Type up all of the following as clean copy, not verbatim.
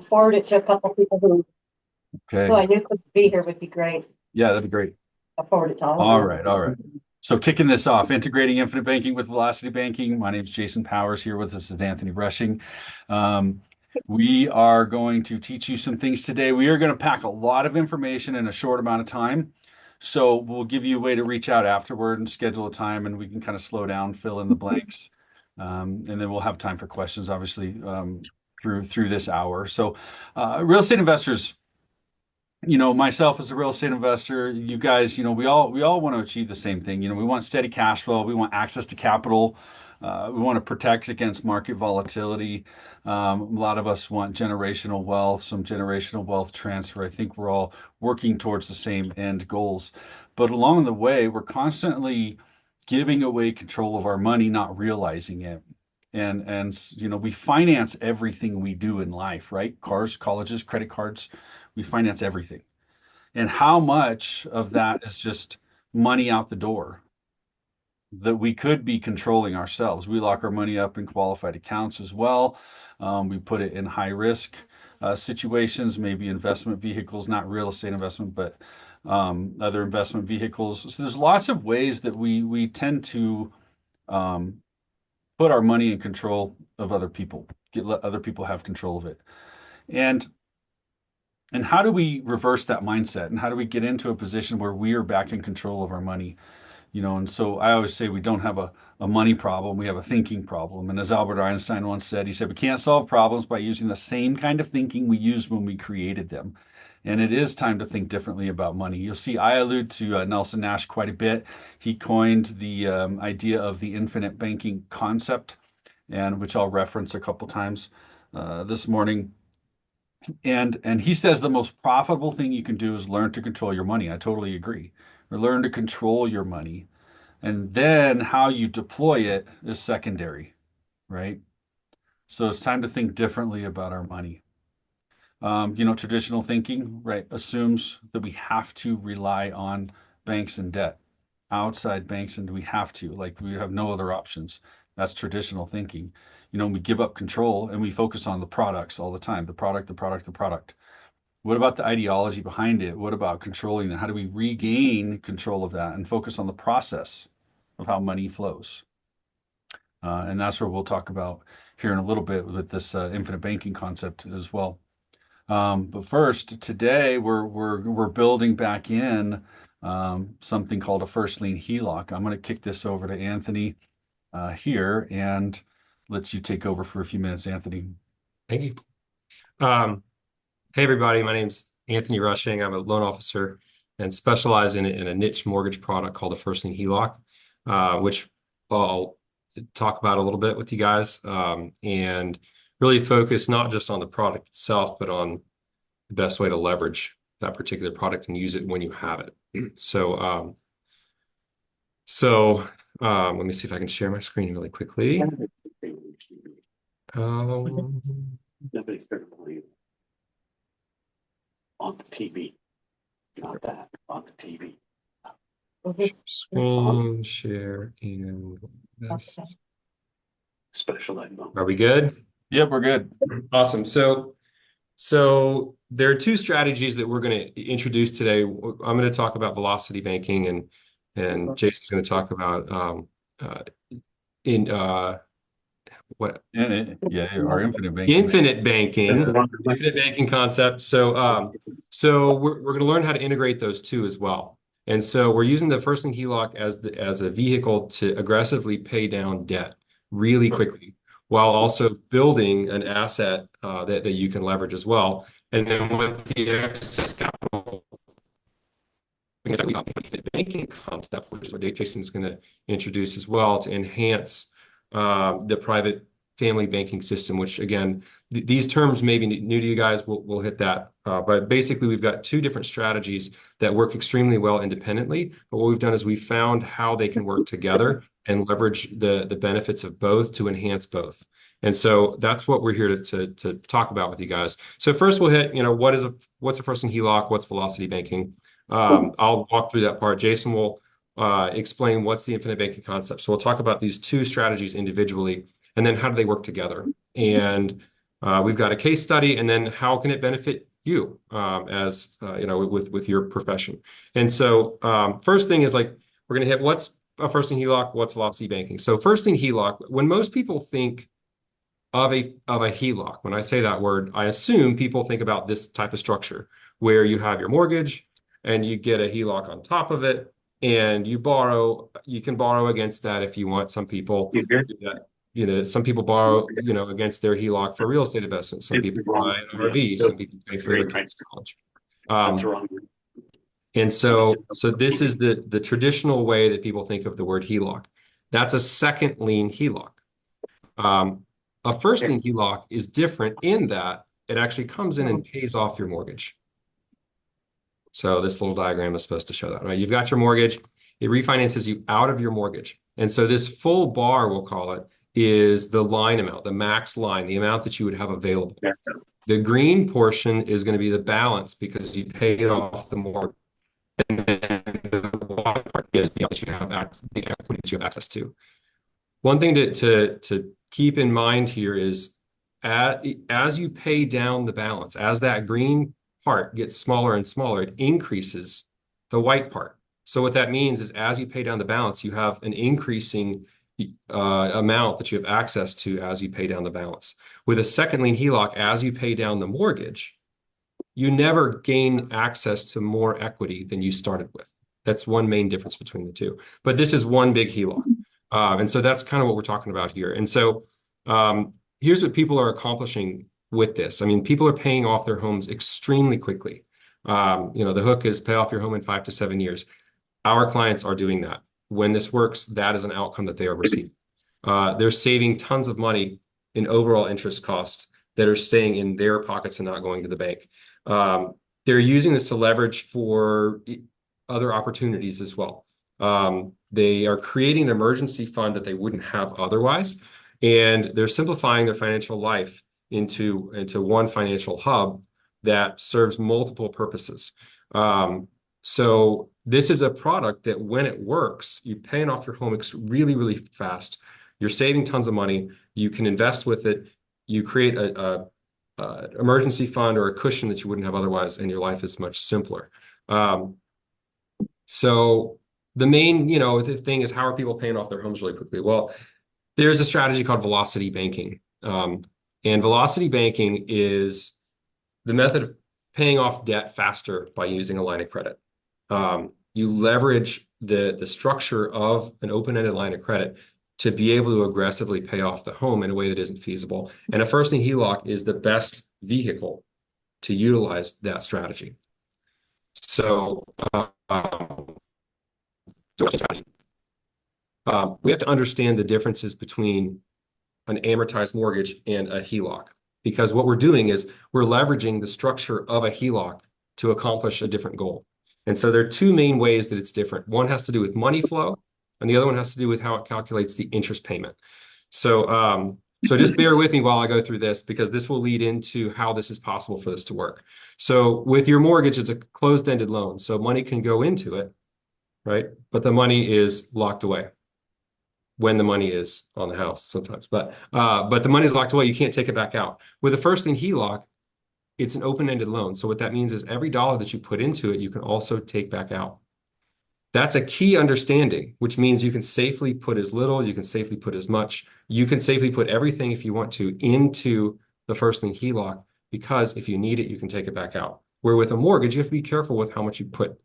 forward it to a couple people who Okay. I knew could be here would be great. Yeah, that'd be great. I'll forward it to all of All them. right, all right. So kicking this off, integrating infinite banking with velocity banking. My name is Jason Powers. Here with us is Anthony Rushing. Um, we are going to teach you some things today. We are going to pack a lot of information in a short amount of time. So we'll give you a way to reach out afterward and schedule a time, and we can kind of slow down, fill in the blanks, and then we'll have time for questions, obviously, through this hour. So, real estate investors, myself as a real estate investor, you guys, we all want to achieve the same thing. We want steady cash flow, we want access to capital, we want to protect against market volatility. A lot of us want generational wealth, some generational wealth transfer. I think we're all working towards the same end goals, but along the way, we're constantly giving away control of our money, not realizing it. And we finance everything we do in life, right? Cars, colleges, credit cards, we finance everything. And how much of that is just money out the door that we could be controlling ourselves? We lock our money up in qualified accounts as well. We put it in high risk situations, maybe investment vehicles, not real estate investment, but other investment vehicles. So there's lots of ways that we tend to um, put our money in control of other people, let other people have control of it. And And how do we reverse that mindset? And how do we get into a position where we are back in control of our money? And so I always say we don't have a money problem, we have a thinking problem. And as Albert Einstein once said, he said, we can't solve problems by using the same kind of thinking we used when we created them. And it is time to think differently about money. You'll see I allude to Nelson Nash quite a bit. He coined the idea of the infinite banking concept, and which I'll reference a couple times this morning. And he says the most profitable thing you can do is learn to control your money. I totally agree. Or learn to control your money. And then how you deploy it is secondary, right? So it's time to think differently about our money. Traditional thinking, right, assumes that we have to rely on banks and debt, outside banks, and we have to, like we have no other options. That's traditional thinking. We give up control and we focus on the products all the time, the product, the product, the product. What about the ideology behind it? What about controlling that? How do we regain control of that and focus on the process of how money flows? And that's where we'll talk about here in a little bit with this infinite banking concept as well. But first, today we're building back in something called a first lien HELOC. I'm going to kick this over to Anthony here and let you take over for a few minutes, Anthony. Thank you. Hey, everybody. My name's Anthony Rushing. I'm a loan officer and specialize in a niche mortgage product called the first lien HELOC, which I'll talk about a little bit with you guys, and really focus not just on the product itself, but on the best way to leverage that particular product and use it when you have it. So let me see if I can share my screen really quickly. Nobody's going to believe it. On the TV. Not that, on the TV. Screen share and this. Special ed mode. Are we good? Yep, we're good. Awesome. So there are two strategies that we're going to introduce today. I'm going to talk about velocity banking, and Jason's going to talk about what? Our infinite banking. Infinite banking concept. So we're going to learn how to integrate those two as well. And so we're using the first lien HELOC as a vehicle to aggressively pay down debt really quickly, while also building an asset that you can leverage as well. And then with the excess capital, we have the banking concept, which is what Jason's going to introduce as well, to enhance the private family banking system, which again, these terms may be new to you guys. We'll hit that. But basically, we've got two different strategies that work extremely well independently. But what we've done is we found how they can work together and leverage the benefits of both to enhance both. And so that's what we're here to talk about with you guys. So first we'll hit, what's a first lien HELOC? What's velocity banking? I'll walk through that part. Jason will explain what's the infinite banking concept. So we'll talk about these two strategies individually, and then how do they work together? And We've got a case study, and then how can it benefit you as with your profession. And so first thing is like we're going to hit what's a first lien HELOC, what's velocity banking. So first lien HELOC, when most people think of a HELOC, when I say that word, I assume people think about this type of structure where you have your mortgage and you get a HELOC on top of it, and you can borrow against that if you want. Some people do that. Some people borrow, against their HELOC for real estate investments. Some people buy an RV. Some people pay for their kids' college. And so this is the traditional way that people think of the word HELOC. That's a second lien HELOC. A first lien HELOC is different in that it actually comes in and pays off your mortgage. So this little diagram is supposed to show that, right? You've got your mortgage, it refinances you out of your mortgage. And so this full bar, we'll call it, is the line amount, the max line, the amount that you would have available. The green portion is going to be the balance because you paid off the mortgage. And then the white part is the equities you have access to. One thing to keep in mind here is as you pay down the balance, as that green part gets smaller and smaller, it increases the white part. So what that means is as you pay down the balance, you have an increasing amount that you have access to as you pay down the balance. With a second lien HELOC, as you pay down the mortgage, you never gain access to more equity than you started with. That's one main difference between the two. But this is one big HELOC. And so that's kind of what we're talking about here. And so here's what people are accomplishing with this. I mean, people are paying off their homes extremely quickly. The hook is pay off your home in 5 to 7 years. Our clients are doing that. When this works, that is an outcome that they are receiving. They're saving tons of money in overall interest costs that are staying in their pockets and not going to the bank. They're using this to leverage for other opportunities as well. They are creating an emergency fund that they wouldn't have otherwise, and they're simplifying their financial life into one financial hub that serves multiple purposes. So this is a product that when it works, you're paying off your home really, really fast. You're saving tons of money. You can invest with it. You create a emergency fund or a cushion that you wouldn't have otherwise, and your life is much simpler. So the main, the thing is, how are people paying off their homes really quickly? Well, there's a strategy called velocity banking. And velocity banking is the method of paying off debt faster by using a line of credit. You leverage the structure of an open-ended line of credit to be able to aggressively pay off the home in a way that isn't feasible. And a first lien HELOC is the best vehicle to utilize that strategy. So we have to understand the differences between an amortized mortgage and a HELOC, because what we're doing is we're leveraging the structure of a HELOC to accomplish a different goal. And so there are two main ways that it's different. One has to do with money flow, and the other one has to do with how it calculates the interest payment. So just bear with me while I go through this, because this will lead into how this is possible for this to work. So with your mortgage, it's a closed-ended loan. So money can go into it, right? But the money is locked away when the money is on the house sometimes. But the money is locked away. You can't take it back out. With a first lien HELOC, it's an open-ended loan. So what that means is every dollar that you put into it, you can also take back out. That's a key understanding, which means you can safely put as little, you can safely put as much, you can safely put everything, if you want to, into the first lien HELOC, because if you need it, you can take it back out. Where with a mortgage, you have to be careful with how much you put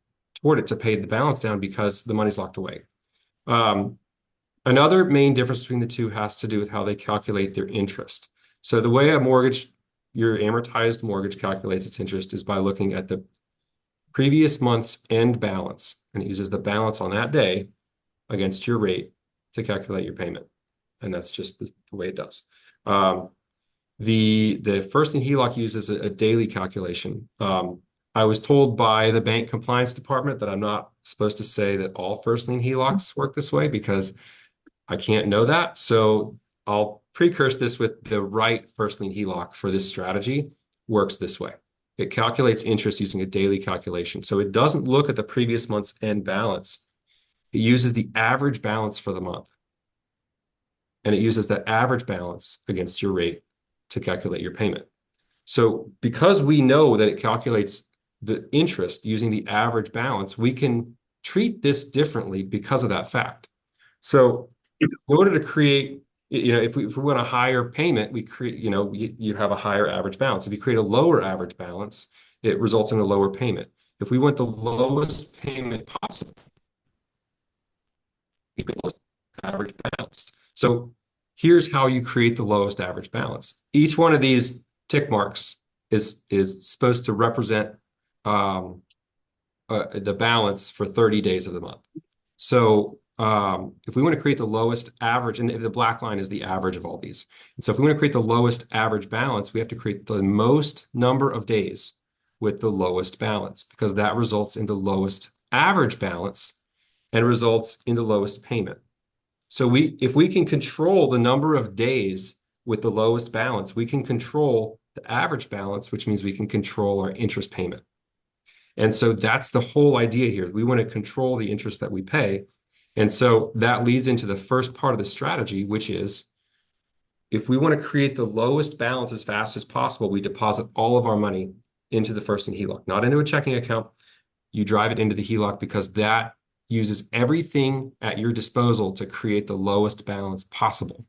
toward it to pay the balance down, because the money's locked away. Another main difference between the two has to do with how they calculate their interest. So the way your amortized mortgage calculates its interest is by looking at the previous month's end balance, and it uses the balance on that day against your rate to calculate your payment. And that's just the way it does. The first lien HELOC uses a daily calculation. I was told by the bank compliance department that I'm not supposed to say that all first lien HELOCs work this way, because I can't know that. So I'll precurse this with the right first lien HELOC for this strategy works this way. It calculates interest using a daily calculation. So it doesn't look at the previous month's end balance. It uses the average balance for the month. And it uses that average balance against your rate to calculate your payment. So because we know that it calculates the interest using the average balance, we can treat this differently because of that fact. So in order to create, if we want a higher payment, we create, you have a higher average balance. If you create a lower average balance, it results in a lower payment. If we want the lowest payment possible, the lowest average balance. So here's how you create the lowest average balance. Each one of these tick marks is supposed to represent the balance for 30 days of the month. So if we want to create the lowest average, and the black line is the average of all these. And so if we want to create the lowest average balance, we have to create the most number of days with the lowest balance, because that results in the lowest average balance and results in the lowest payment. So if we can control the number of days with the lowest balance, we can control the average balance, which means we can control our interest payment. And so that's the whole idea here. We want to control the interest that we pay. And so that leads into the first part of the strategy, which is if we want to create the lowest balance as fast as possible, we deposit all of our money into the first lien HELOC, not into a checking account. You drive it into the HELOC because that uses everything at your disposal to create the lowest balance possible.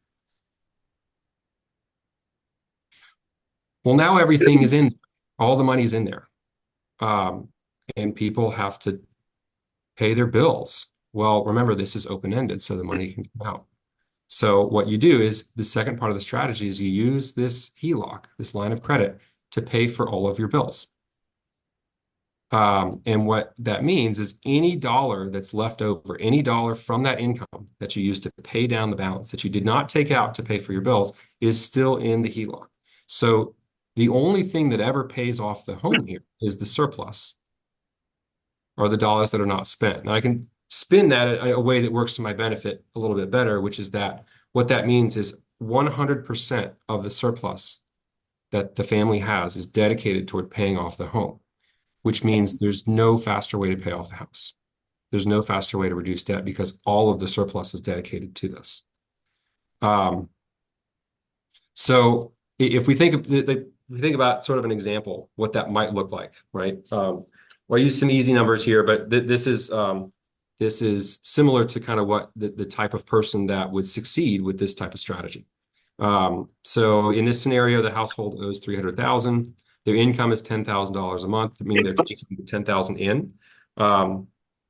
Well, now everything is in, all the money's in there. And people have to pay their bills. Well, remember, this is open-ended, so the money can come out. So what you do is the second part of the strategy is you use this HELOC, this line of credit, to pay for all of your bills. And what that means is any dollar that's left over, any dollar from that income that you use to pay down the balance that you did not take out to pay for your bills is still in the HELOC. So the only thing that ever pays off the home here is the surplus, or the dollars that are not spent. Now I can spin that a way that works to my benefit a little bit better, which is that what that means is 100% of the surplus that the family has is dedicated toward paying off the home, which means there's no faster way to pay off the house. There's no faster way to reduce debt because all of the surplus is dedicated to this. So if we think about sort of an example, what that might look like, right? Well, I use some easy numbers here, but this is similar to kind of what the type of person that would succeed with this type of strategy. So in this scenario, the household owes $300,000. Their income is $10,000 a month. I mean, they're taking $10,000 in,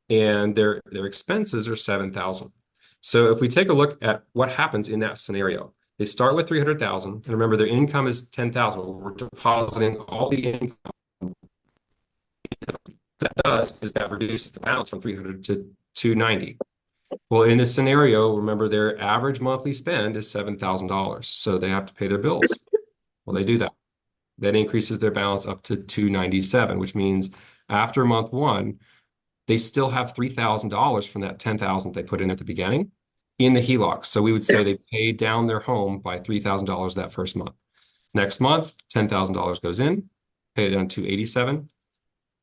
and their expenses are $7,000. So if we take a look at what happens in that scenario, they start with $300,000, and remember their income is $10,000. We're depositing all the income. That does is that reduces the balance from $300 to $290. Well, in this scenario, remember their average monthly spend is $7,000, so they have to pay their bills. Well, they do that. That increases their balance up to $297, which means after month one, they still have $3,000 from that $10,000 they put in at the beginning in the HELOC. So we would say they paid down their home by $3,000 that first month. Next month, $10,000 goes in, paid it down to $287,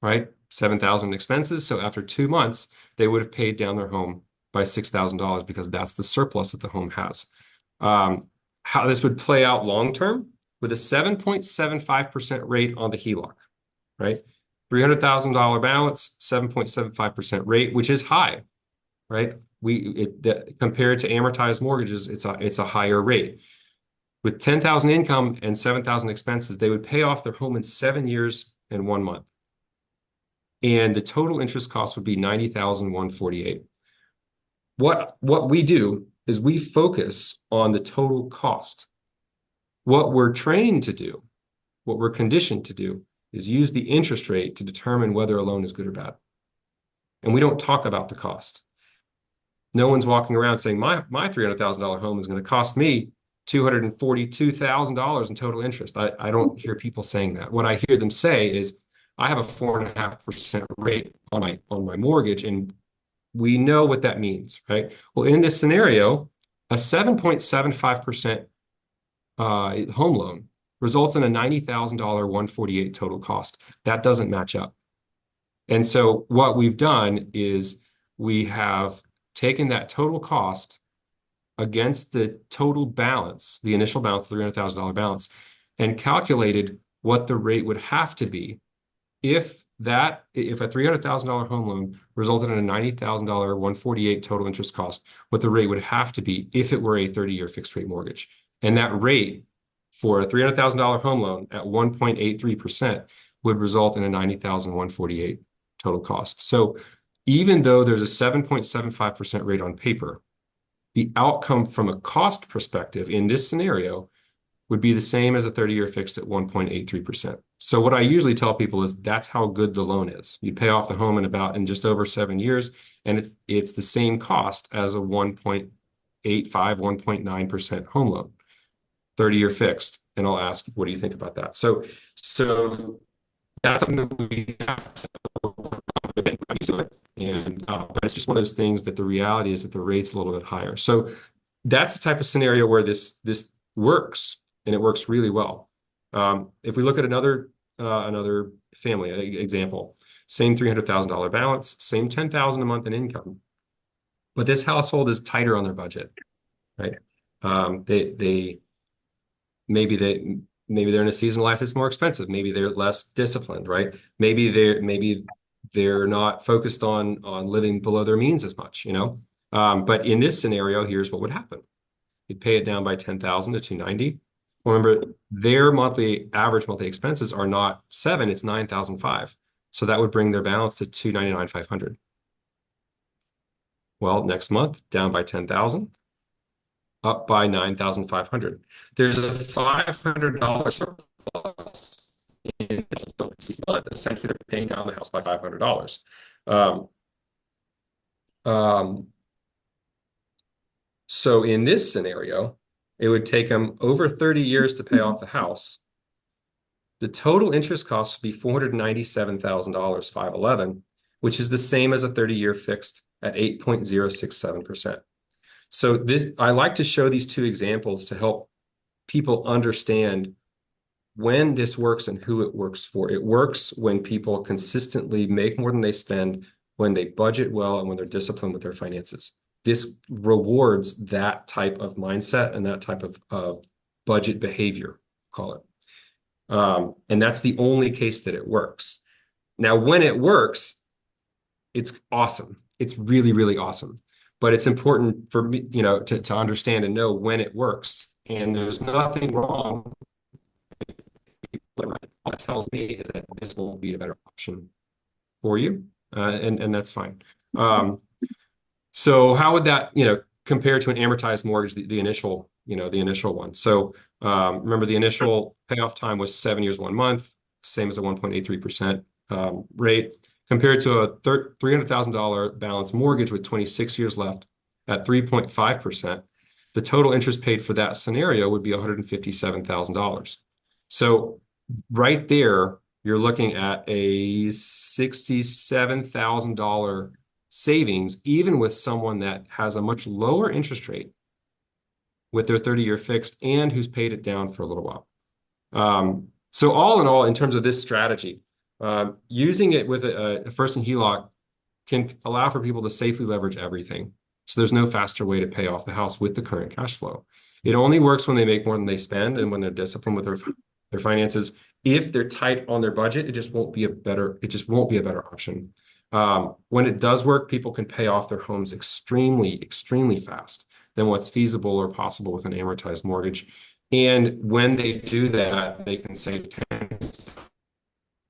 right? $7,000 expenses. So after 2 months, they would have paid down their home by $6,000 because that's the surplus that the home has. How this would play out long term with a 7.75% rate on the HELOC, right? $300,000 balance, 7.75% rate, which is high, right? Compared to amortized mortgages, it's a higher rate. With $10,000 income and $7,000 expenses, they would pay off their home in 7 years and 1 month. And the total interest cost would be $90,148. What we do is we focus on the total cost. What we're trained to do, what we're conditioned to do, is use the interest rate to determine whether a loan is good or bad. And we don't talk about the cost. No one's walking around saying, my $300,000 home is going to cost me $242,000 in total interest. I don't hear people saying that. What I hear them say is, I have a 4.5% rate on my mortgage, and we know what that means, right? Well, in this scenario, a 7.75% home loan results in a $90,148 total cost. That doesn't match up. And so what we've done is we have taken that total cost against the total balance, the initial balance, $300,000 balance, and calculated what the rate would have to be if a $300,000 home loan resulted in a $90,000 148 total interest cost, what the rate would have to be if it were a 30-year fixed rate mortgage. And that rate for a $300,000 home loan at 1.83% would result in a $90,148 total cost. So even though there's a 7.75% rate on paper, the outcome from a cost perspective in this scenario would be the same as a 30-year fixed at 1.83%. So what I usually tell people is that's how good the loan is. You pay off the home in just over 7 years, and it's the same cost as a 1.85, 1.9% home loan, 30-year fixed. And I'll ask, what do you think about that? So that's something that we have to overcome, but it's just one of those things that the reality is that the rate's a little bit higher. So that's the type of scenario where this works, and it works really well. If we look at another family example, same $300,000 balance, same $10,000 a month in income, but this household is tighter on their budget, right? Maybe they're in a season of life that's more expensive. Maybe they're less disciplined, right? Maybe they're not focused on living below their means as much, you know? But in this scenario, here's what would happen. You'd pay it down by $10,000 to $290. Remember, their average monthly expenses are not $7,000, it's $9,500. So that would bring their balance to $299,500. Well, next month, down by $10,000, up by $9,500. There's a $500 surplus in the month. Essentially, they're paying down the house by $500. So in this scenario, it would take them over 30 years to pay off the house. The total interest cost would be $497,000, 511, which is the same as a 30-year fixed at 8.067%. So I like to show these two examples to help people understand when this works and who it works for. It works when people consistently make more than they spend, when they budget well, and when they're disciplined with their finances. This rewards that type of mindset and that type of budget behavior, call it. And that's the only case that it works. Now, when it works, it's awesome. It's really, really awesome. But it's important for me, to understand and know when it works. And there's nothing wrong. What it tells me is that this will be a better option for you, and that's fine. So how would that, compare to an amortized mortgage, the initial one? So remember, the initial payoff time was 7 years, 1 month, same as a 1.83% rate, compared to a $300,000 balance mortgage with 26 years left at 3.5%. The total interest paid for that scenario would be $157,000. So right there, you're looking at a $67,000 savings, even with someone that has a much lower interest rate with their 30-year fixed and who's paid it down for a little while. So all in all, in terms of this strategy, using it with a first and HELOC can allow for people to safely leverage everything. So there's no faster way to pay off the house with the current cash flow. It only works when they make more than they spend and when they're disciplined with their finances. If they're tight on their budget, it just won't be a better option. When it does work, people can pay off their homes extremely, extremely fast than what's feasible or possible with an amortized mortgage. And when they do that, they can save tens,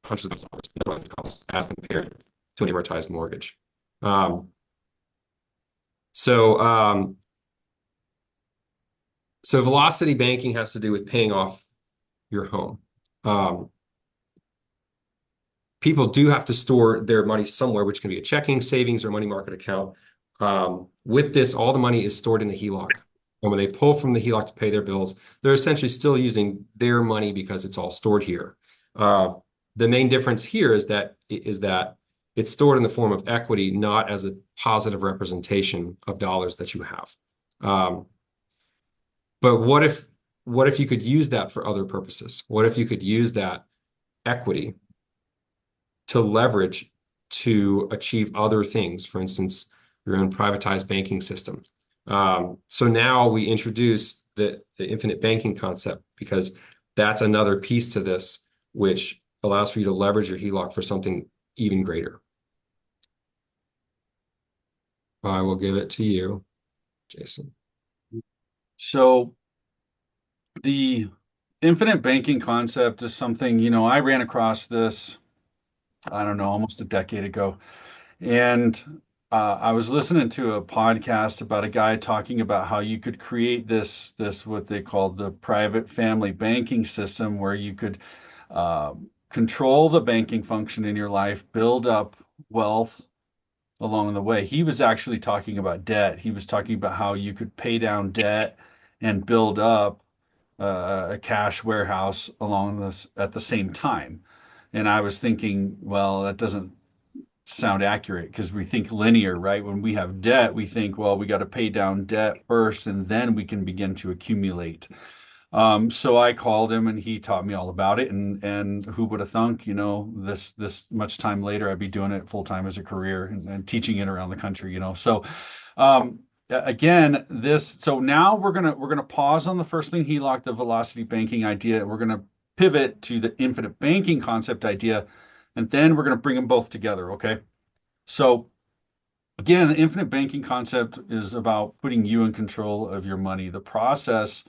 hundreds of dollars as compared to an amortized mortgage. So velocity banking has to do with paying off your home. People do have to store their money somewhere, which can be a checking, savings, or money market account. With this, all the money is stored in the HELOC. And when they pull from the HELOC to pay their bills, they're essentially still using their money because it's all stored here. The main difference here is that it's stored in the form of equity, not as a positive representation of dollars that you have. But what if you could use that for other purposes? What if you could use that equity to leverage to achieve other things? For instance, your own privatized banking system. So now we introduce the infinite banking concept, because that's another piece to this, which allows for you to leverage your HELOC for something even greater. I will give it to you, Jason. So the infinite banking concept is something, I ran across this, I don't know, almost a decade ago. And I was listening to a podcast about a guy talking about how you could create this what they called the private family banking system, where you could uh, control the banking function in your life, build up wealth along the way. He was actually talking about debt. He was talking about how you could pay down debt and build up a cash warehouse along this at the same time. And I was thinking, well, that doesn't sound accurate, because we think linear, right? When we have debt, we think, well, we got to pay down debt first and then we can begin to accumulate. So I called him and he taught me all about it. And who would have thunk, this much time later, I'd be doing it full time as a career and teaching it around the country, So again, so now we're gonna pause on the first thing he locked, the velocity banking idea. We're gonna pivot to the infinite banking concept idea, and then we're gonna bring them both together. Okay. So again, the infinite banking concept is about putting you in control of your money. The process,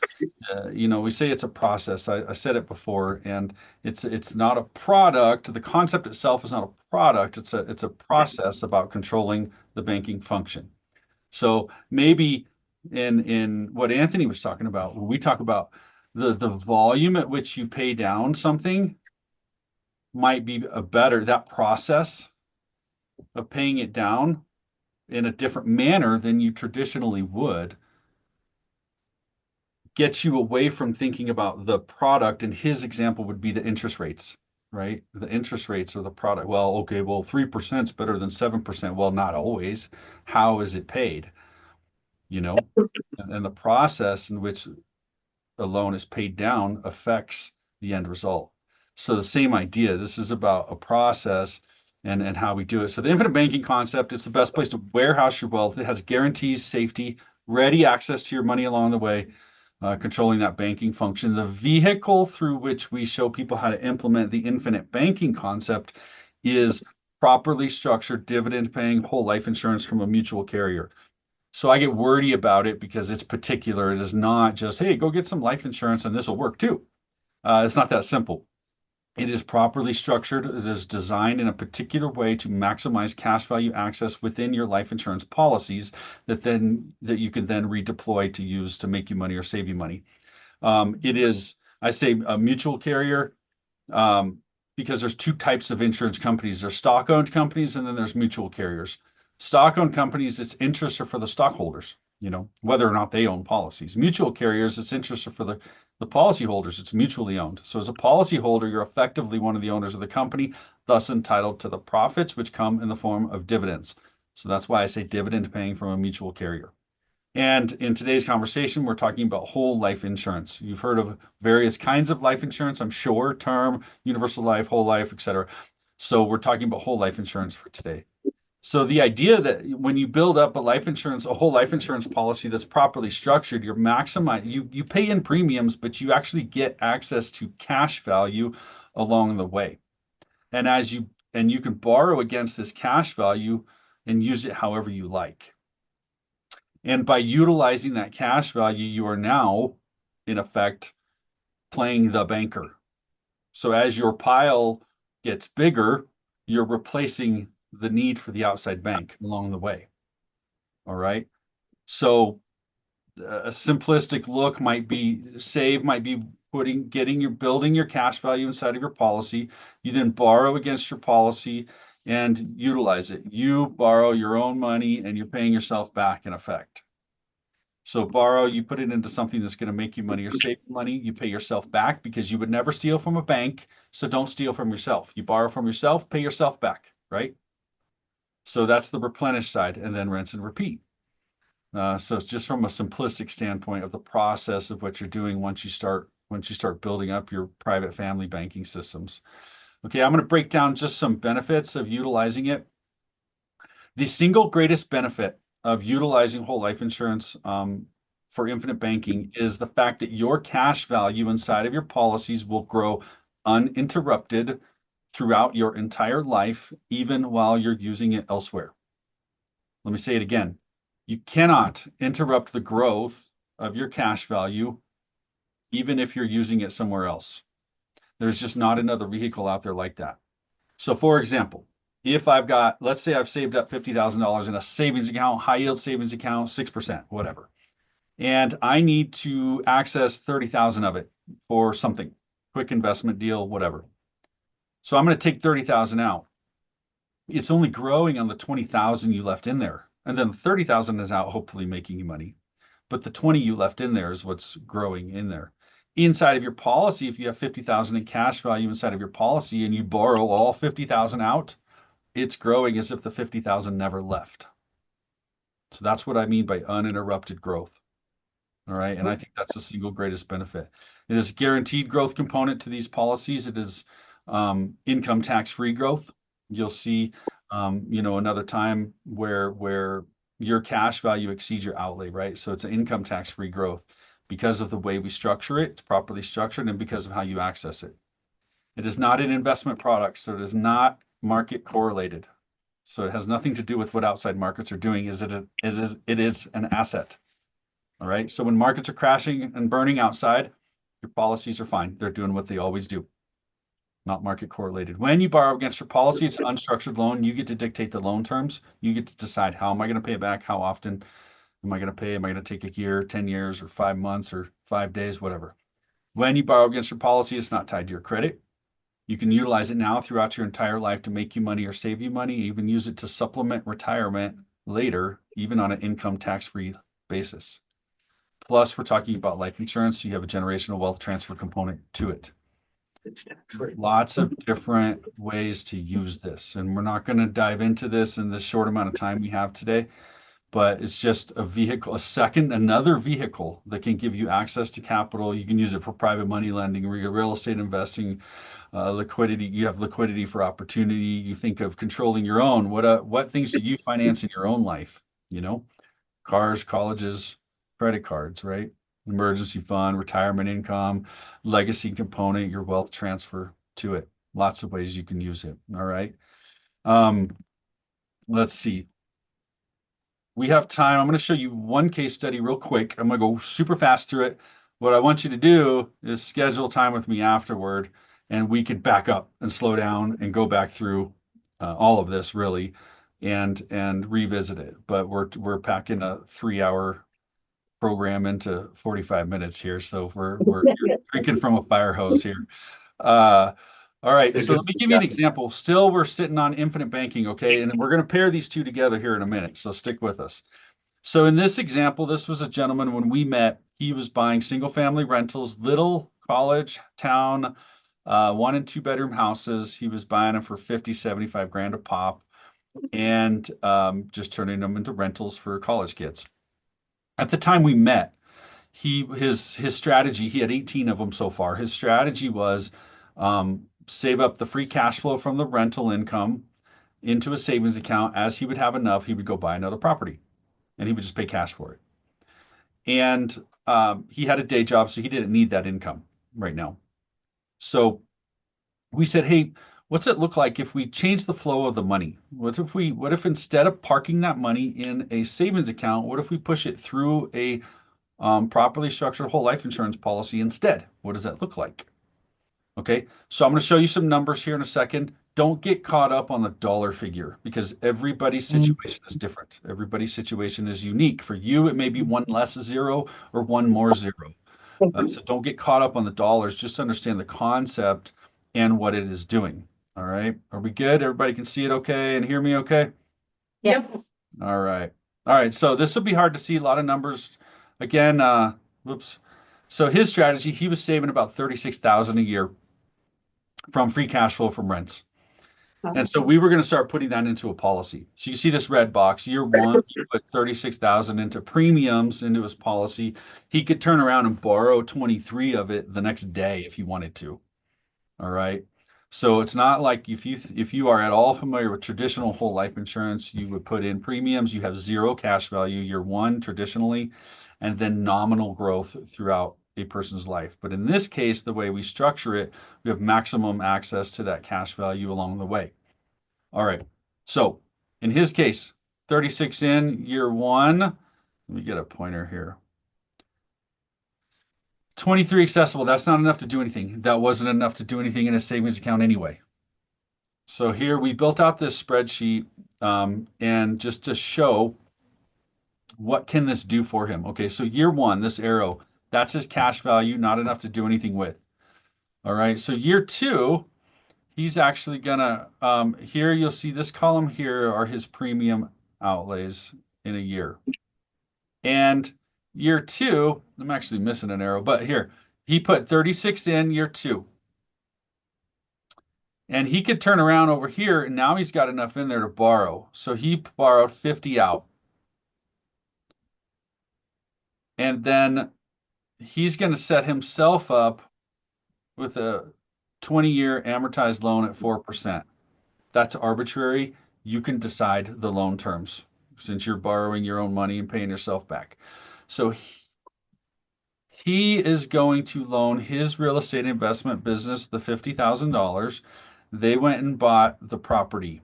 we say it's a process. I said it before, and it's not a product. The concept itself is not a product. It's a process about controlling the banking function. So maybe in what Anthony was talking about, when we talk about the volume at which you pay down something might be that process of paying it down in a different manner than you traditionally would gets you away from thinking about the product. And his example would be the interest rates, right? The interest rates are the product. Well, okay, well, 3% is better than 7%. Well, not always. How is it paid? And the process in which a loan is paid down affects the end result. So the same idea, this is about a process and how we do it. So the infinite banking concept, it's the best place to warehouse your wealth. It has guarantees, safety, ready access to your money along the way, controlling that banking function. The vehicle through which we show people how to implement the infinite banking concept is properly structured dividend paying whole life insurance from a mutual carrier. So I get wordy about it because it's particular. It is not just, hey, go get some life insurance and this will work too. It's not that simple. It is properly structured. It is designed in a particular way to maximize cash value access within your life insurance policies that you can then redeploy to use to make you money or save you money. It is, I say, a mutual carrier because there's two types of insurance companies. There's stock-owned companies and then there's mutual carriers. Stock-owned companies, its interests are for the stockholders, whether or not they own policies. Mutual carriers, its interests are for the policyholders. It's mutually owned. So as a policyholder, you're effectively one of the owners of the company, thus entitled to the profits, which come in the form of dividends. So that's why I say dividend paying from a mutual carrier. And in today's conversation, we're talking about whole life insurance. You've heard of various kinds of life insurance, I'm sure, term, universal life, whole life, etc. So we're talking about whole life insurance for today. So the idea that when you build up a whole life insurance policy that's properly structured, you're you pay in premiums, but you actually get access to cash value along the way. And you can borrow against this cash value and use it however you like. And by utilizing that cash value, you are now, in effect, playing the banker. So as your pile gets bigger, you're replacing the need for the outside bank along the way. All right. So a simplistic look might be building your cash value inside of your policy. You then borrow against your policy and utilize it. You borrow your own money and you're paying yourself back in effect. So borrow, you put it into something that's going to make you money or save money. You pay yourself back because you would never steal from a bank. So don't steal from yourself. You borrow from yourself, pay yourself back, right? So that's the replenish side, and then rinse and repeat. So it's just from a simplistic standpoint of the process of what you're doing once you start building up your private family banking systems. Okay, I'm going to break down just some benefits of utilizing it. The single greatest benefit of utilizing whole life insurance for infinite banking is the fact that your cash value inside of your policies will grow uninterrupted throughout your entire life, even while you're using it elsewhere. Let me say it again. You cannot interrupt the growth of your cash value, even if you're using it somewhere else. There's just not another vehicle out there like that. So, for example, if I've got, let's say I've saved up $50,000 in a savings account, high yield savings account, 6%, whatever, and I need to access 30,000 of it for something, quick investment deal, whatever. So I'm going to take 30,000 out. It's only growing on the 20,000 you left in there. And then 30,000 is out, hopefully making you money. But the 20 you left in there is what's growing in there. Inside of your policy, if you have 50,000 in cash value inside of your policy and you borrow all 50,000 out, it's growing as if the 50,000 never left. So that's what I mean by uninterrupted growth. All right. And I think that's the single greatest benefit. It is guaranteed growth component to these policies. It is income tax-free growth. You'll see, another time where your cash value exceeds your outlay, right? So it's an income tax-free growth because of the way we structure it. It's properly structured and because of how you access it. It is not an investment product, so it is not market correlated. So it has nothing to do with what outside markets are doing. It is an asset. All right. So when markets are crashing and burning outside, your policies are fine. They're doing what they always do, not market correlated. When you borrow against your policy, it's an unstructured loan. You get to dictate the loan terms. You get to decide, how am I going to pay it back? How often am I going to pay? Am I going to take a year, 10 years, or 5 months, or 5 days, whatever. When you borrow against your policy, it's not tied to your credit. You can utilize it now throughout your entire life to make you money or save you money, even use it to supplement retirement later, even on an income tax-free basis. Plus, we're talking about life insurance, so you have a generational wealth transfer component to it. It's tax-free. Lots of different ways to use this, and we're not going to dive into this in this short amount of time we have today, but it's just a vehicle, another vehicle that can give you access to capital. You can use it for private money lending, real estate investing, liquidity. You have liquidity for opportunity. You think of controlling your own. What things do you finance in your own life? Cars, colleges, credit cards, right? Emergency fund, retirement income, legacy component, your wealth transfer to it. Lots of ways you can use it. All right. Let's see. We have time. I'm going to show you one case study real quick. I'm going to go super fast through it. What I want you to do is schedule time with me afterward, and we could back up and slow down and go back through all of this really and revisit it. But we're packing a 3-hour program into 45 minutes here, so we're drinking from a fire hose here. All right, so let me give you an example. Still, we're sitting on infinite banking, okay? And we're going to pair these two together here in a minute, so stick with us. So in this example, this was a gentleman when we met. He was buying single-family rentals, little college town, 1 and 2 bedroom houses. He was buying them for 50, 75 grand a pop, and just turning them into rentals for college kids. At the time we met, his strategy, he had 18 of them so far. His strategy was save up the free cash flow from the rental income into a savings account. As he would have enough, he would go buy another property, and he would just pay cash for it. And he had a day job, so he didn't need that income right now. So we said, hey, what's it look like if we change the flow of the money? What if instead of parking that money in a savings account, what if we push it through a properly structured whole life insurance policy instead? What does that look like? Okay, so I'm going to show you some numbers here in a second. Don't get caught up on the dollar figure because everybody's situation is different. Everybody's situation is unique. For you, it may be 1 less zero or 1 more zero. So don't get caught up on the dollars. Just understand the concept and what it is doing. All right. Are we good? Everybody can see it okay and hear me okay? Yeah. All right. All right. So this will be hard to see. A lot of numbers. Again, whoops. So his strategy, he was saving about $36,000 a year from free cash flow from rents. And so we were going to start putting that into a policy. So you see this red box, year 1, you put 36,000 into premiums into his policy. He could turn around and borrow 23 of it the next day if he wanted to. All right. So it's not like if you are at all familiar with traditional whole life insurance, you would put in premiums, you have 0 cash value year 1 traditionally, and then nominal growth throughout a person's life. But in this case, the way we structure it, we have maximum access to that cash value along the way. All right. So in his case, 36 in year one. Let me get a pointer here. 23 accessible. That's not enough to do anything. That wasn't enough to do anything in a savings account anyway. So here we built out this spreadsheet, and just to show what can this do for him. Okay, so year one, this arrow, that's his cash value, not enough to do anything with. All right, so year two, he's actually gonna, here you'll see this column here are his premium outlays in a year. And year two, I'm actually missing an arrow, but here, he put 36 in year two. And he could turn around over here, and now he's got enough in there to borrow. So he borrowed 50 out. And then he's going to set himself up with a 20-year amortized loan at 4%. That's arbitrary. You can decide the loan terms since you're borrowing your own money and paying yourself back. So he is going to loan his real estate investment business the $50,000. They went and bought the property,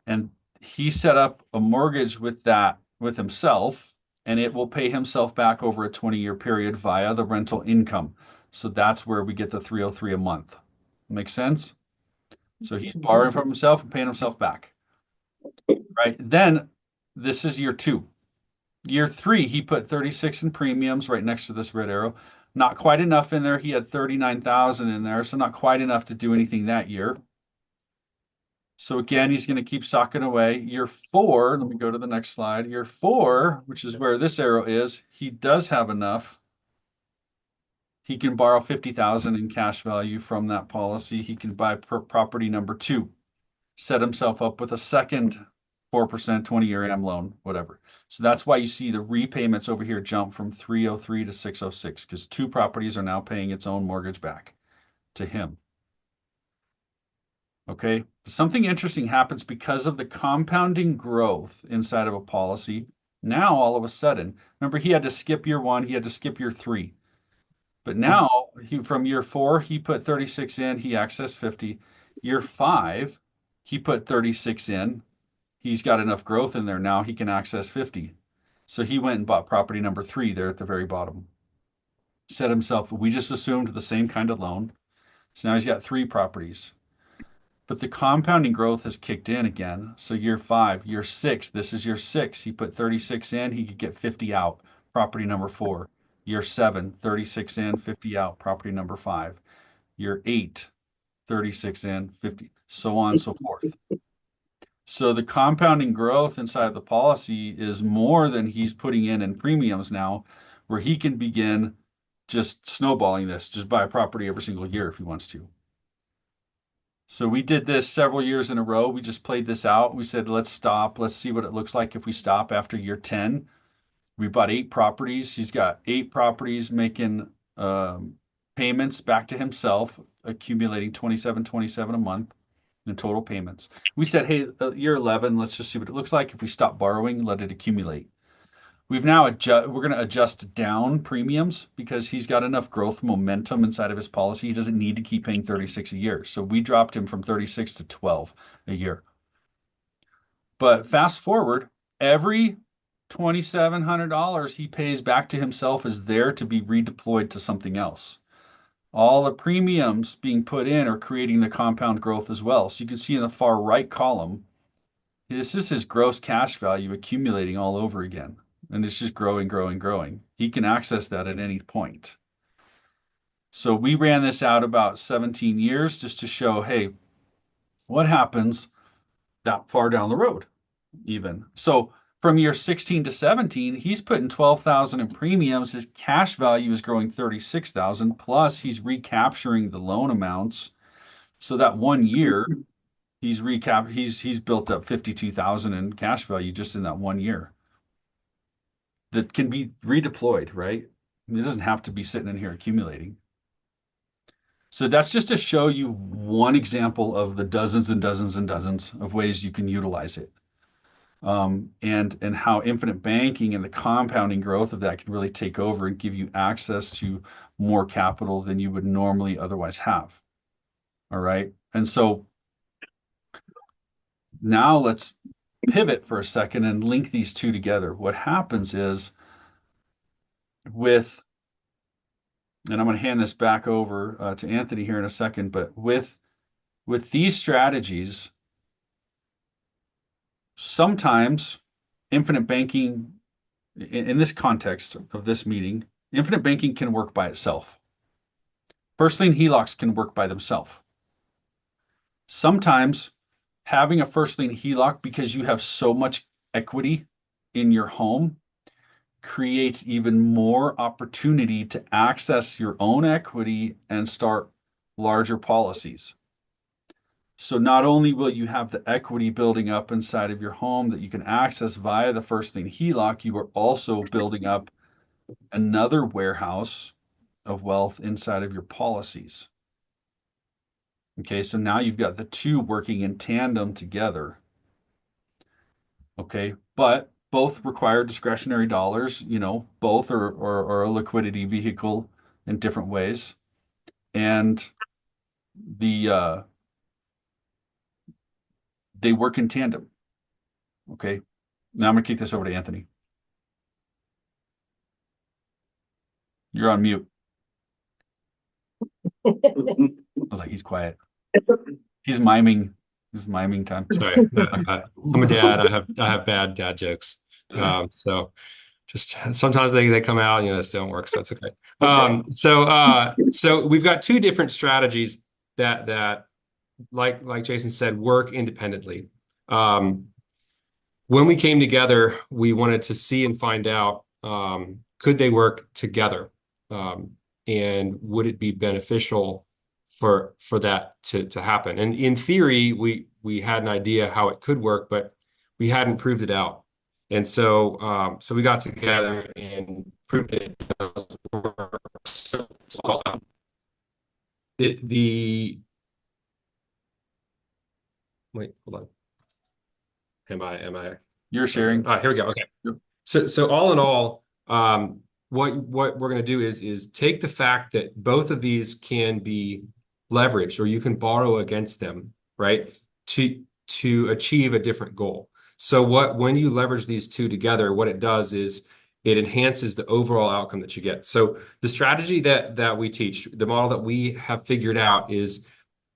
and he set up a mortgage with that with himself, and it will pay himself back over a 20-year period via the rental income. So that's where we get the 303 a month. Make sense? So he's borrowing from himself and paying himself back. Right? Then this is year two. Year three, he put 36 in premiums right next to this red arrow. Not quite enough in there. He had 39,000 in there, so not quite enough to do anything that year. So again, he's going to keep socking away. Year four, let me go to the next slide. Year four, which is where this arrow is, he does have enough. He can borrow 50,000 in cash value from that policy. He can buy property number two, set himself up with a second 4% 20-year AM loan, whatever. So that's why you see the repayments over here jump from 303 to 606, because two properties are now paying its own mortgage back to him. Okay, something interesting happens because of the compounding growth inside of a policy. Now, all of a sudden, remember he had to skip year one, he had to skip year three. But now, from year four, he put 36 in, he accessed 50. Year five, he put 36 in. He's got enough growth in there now, he can access 50. So he went and bought property number three there at the very bottom. Set himself, we just assumed the same kind of loan. So now he's got three properties. But the compounding growth has kicked in again. So year five, year six, this is year six. He put 36 in, he could get 50 out, property number four. Year seven, 36 in, 50 out, property number five. Year eight, 36 in, 50, so on and so forth. So the compounding growth inside the policy is more than he's putting in premiums now, where he can begin just snowballing this, just buy a property every single year if he wants to. So we did this several years in a row. We just played this out. We said, let's stop. Let's see what it looks like if we stop after year 10. We bought 8 properties. He's got 8 properties making payments back to himself, accumulating 27 a month in total payments. We said, hey, year 11, let's just see what it looks like. If we stop borrowing, let it accumulate. We've now we're going to adjust down premiums because he's got enough growth momentum inside of his policy. He doesn't need to keep paying 36 a year. So we dropped him from 36 to 12 a year. But fast forward, every $2,700 he pays back to himself is there to be redeployed to something else. All the premiums being put in are creating the compound growth as well. So you can see in the far right column, this is his gross cash value accumulating all over again. And it's just growing, growing, growing. He can access that at any point. So we ran this out about 17 years just to show, hey, what happens that far down the road even? So from year 16 to 17, he's putting 12,000 in premiums. His cash value is growing 36,000, plus he's recapturing the loan amounts. So that 1 year, he's built up 52,000 in cash value just in that 1 year. That can be redeployed, right? It doesn't have to be sitting in here accumulating. So that's just to show you one example of the dozens and dozens and dozens of ways you can utilize it. and how infinite banking and the compounding growth of that can really take over and give you access to more capital than you would normally otherwise have. All right. And so now let's pivot for a second and link these two together. What happens is with, and I'm going to hand this back over to Anthony here in a second, but with these strategies, sometimes infinite banking, in this context of this meeting, infinite banking can work by itself. First lien HELOCs can work by themselves. Sometimes having a first lien HELOC, because you have so much equity in your home, creates even more opportunity to access your own equity and start larger policies. So not only will you have the equity building up inside of your home that you can access via the first lien HELOC, you are also building up another warehouse of wealth inside of your policies. Okay, so now you've got the two working in tandem together. Okay, but both require discretionary dollars, both are a liquidity vehicle in different ways. And they work in tandem. Okay, now I'm going to kick this over to Anthony. You're on mute. I was like, he's quiet. He's miming. He's miming time. Sorry, I'm a dad. I have bad dad jokes. So just sometimes they come out, this don't work, so it's okay. So we've got two different strategies that like Jason said, work independently. When we came together, we wanted to see and find out, could they work together? And would it be beneficial for that to happen? And in theory, we had an idea how it could work, but we hadn't proved it out. And so we got together and proved that it does work. So, wait, hold on. Am I? You're sharing. All right, here we go. Okay. Yep. So all in all, what we're going to do is take the fact that both of these can be leveraged, or you can borrow against them, right, to achieve a different goal. So when you leverage these two together, what it does is it enhances the overall outcome that you get. So the strategy that we teach, the model that we have figured out is,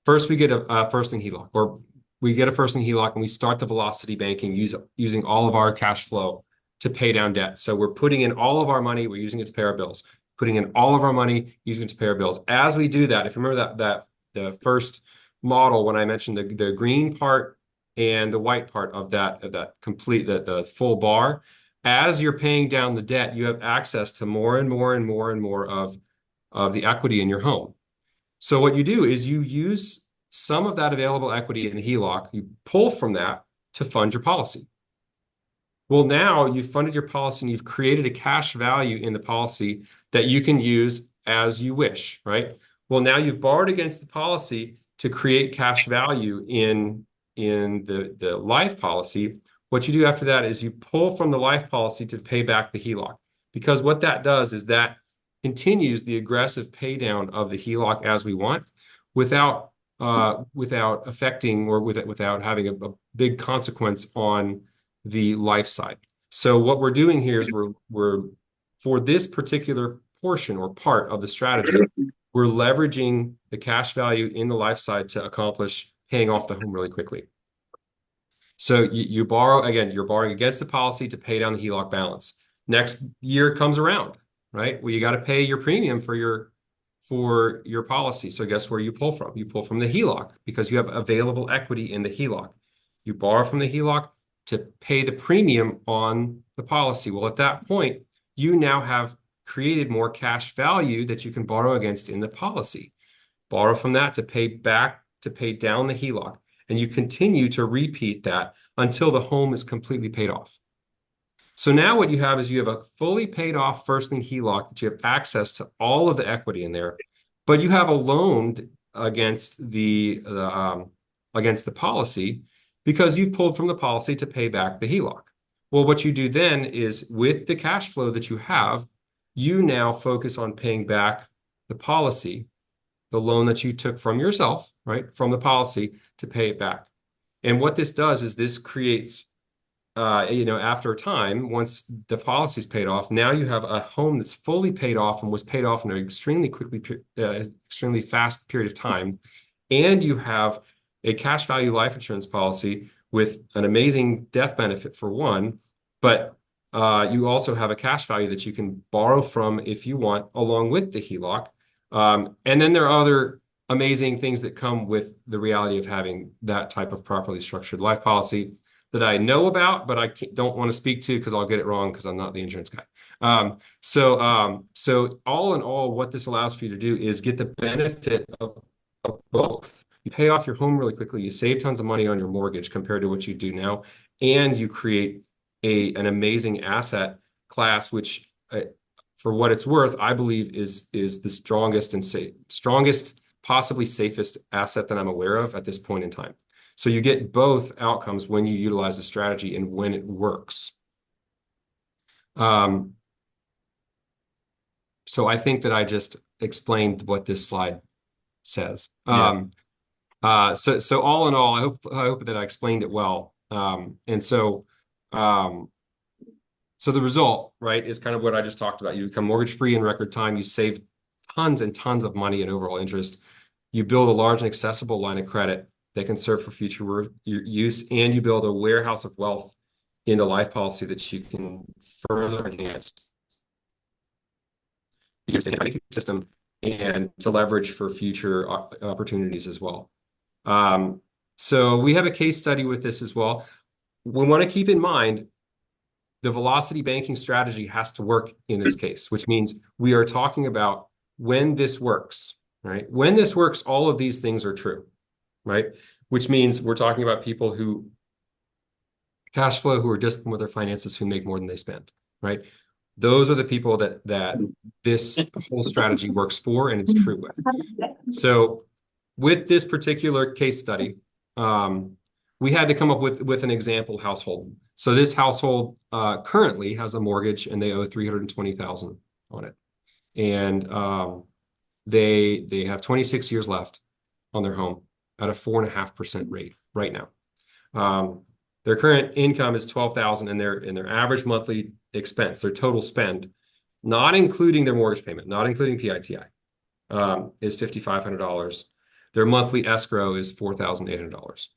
first we get a first lien HELOC, or we get a first lien HELOC and we start the velocity banking using all of our cash flow to pay down debt. So we're putting in all of our money, we're using it to pay our bills, putting in all of our money, using it to pay our bills. As we do that, if you remember that the first model, when I mentioned the green part and the white part of that complete, the full bar, as you're paying down the debt, you have access to more and more and more and more of the equity in your home. So what you do is you use some of that available equity in the HELOC, you pull from that to fund your policy. Well, now you've funded your policy and you've created a cash value in the policy that you can use as you wish, right? Well, now you've borrowed against the policy to create cash value in the life policy. What you do after that is you pull from the life policy to pay back the HELOC, because what that does is that continues the aggressive pay down of the HELOC as we want, without affecting or without having a big consequence on the life side. So what we're doing here is we're for this particular portion or part of the strategy, we're leveraging the cash value in the life side to accomplish paying off the home really quickly. So you borrow, again, you're borrowing against the policy to pay down the HELOC balance. Next year comes around, right? Well, you got to pay your premium for your policy. So guess where you pull from? You pull from the HELOC because you have available equity in the HELOC. You borrow from the HELOC to pay the premium on the policy. Well, at that point, you now have created more cash value that you can borrow against in the policy. Borrow from that to pay down the HELOC. And you continue to repeat that until the home is completely paid off. So now what you have is you have a fully paid off first lien HELOC that you have access to all of the equity in there, but you have a loan against the policy. because you've pulled from the policy to pay back the HELOC. Well, what you do then is with the cash flow that you have, you now focus on paying back the policy, the loan that you took from yourself, right, from the policy to pay it back. And what this does is this creates, after a time, once the policy is paid off, now you have a home that's fully paid off and was paid off in an extremely fast period of time. And you have a cash value life insurance policy with an amazing death benefit for one, but you also have a cash value that you can borrow from if you want, along with the HELOC. And then there are other amazing things that come with the reality of having that type of properly structured life policy that I know about, but I don't want to speak to because I'll get it wrong because I'm not the insurance guy. So all in all, what this allows for you to do is get the benefit of both. You pay off your home really quickly, you save tons of money on your mortgage compared to what you do now, and you create an amazing asset class, which for what it's worth, I believe is the strongest, possibly safest asset that I'm aware of at this point in time. So you get both outcomes when you utilize the strategy and when it works. So I think that I just explained what this slide says. Yeah. So all in all, I hope that I explained it well. So the result, right, is kind of what I just talked about. You become mortgage free in record time. You save tons and tons of money in overall interest. You build a large and accessible line of credit that can serve for future use, and you build a warehouse of wealth in the life policy that you can further enhance your banking system and to leverage for future opportunities as well. So we have a case study with this as well. We want to keep in mind the velocity banking strategy has to work in this case, which means we are talking about when this works, right? When this works, all of these things are true, right? Which means we're talking about people who cash flow, who are disciplined with their finances, who make more than they spend, right? Those are the people that this whole strategy works for and it's true with. So with this particular case study, we had to come up with an example household. So this household currently has a mortgage and they owe $320,000 on it. And they have 26 years left on their home at a 4.5% rate right now. Their current income is $12,000 and their average monthly expense, their total spend, not including their mortgage payment, not including PITI, is $5,500. Their monthly escrow is $4,800.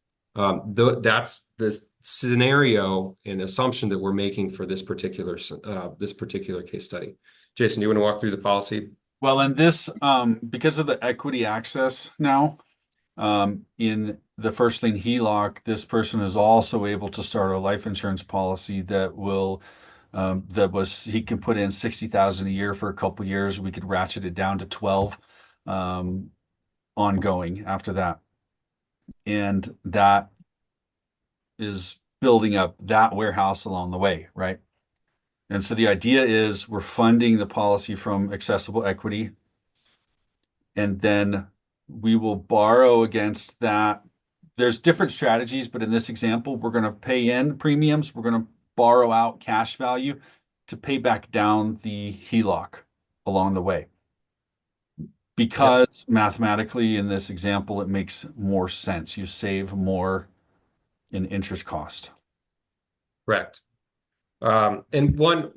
That's the scenario and assumption that we're making for this particular case study. Jason, do you want to walk through the policy? Well, and this, because of the equity access now, in the first lien HELOC, this person is also able to start a life insurance policy that will, he can put in 60,000 a year for a couple of years. We could ratchet it down to 12, ongoing after that. And that is building up that warehouse along the way, right? And so the idea is we're funding the policy from accessible equity, and then we will borrow against that. There's different strategies, but in this example, we're going to pay in premiums. We're going to borrow out cash value to pay back down the HELOC along the way. Because mathematically, in this example, it makes more sense. You save more in interest cost. Correct. And one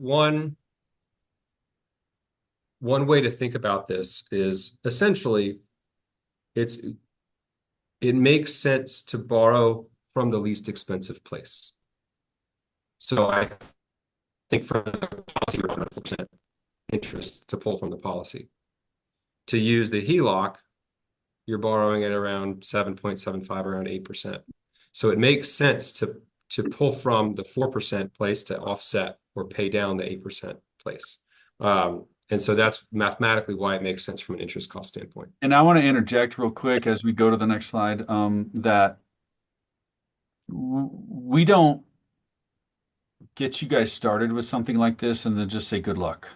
way to think about this is essentially it makes sense to borrow from the least expensive place. So I think from the policy, you're on 4% interest to pull from the policy. To use the HELOC, you're borrowing at around 7.75, around 8%. So it makes sense to pull from the 4% place to offset or pay down the 8% place. And so that's mathematically why it makes sense from an interest cost standpoint. And I want to interject real quick as we go to the next slide, that we don't get you guys started with something like this and then just say good luck.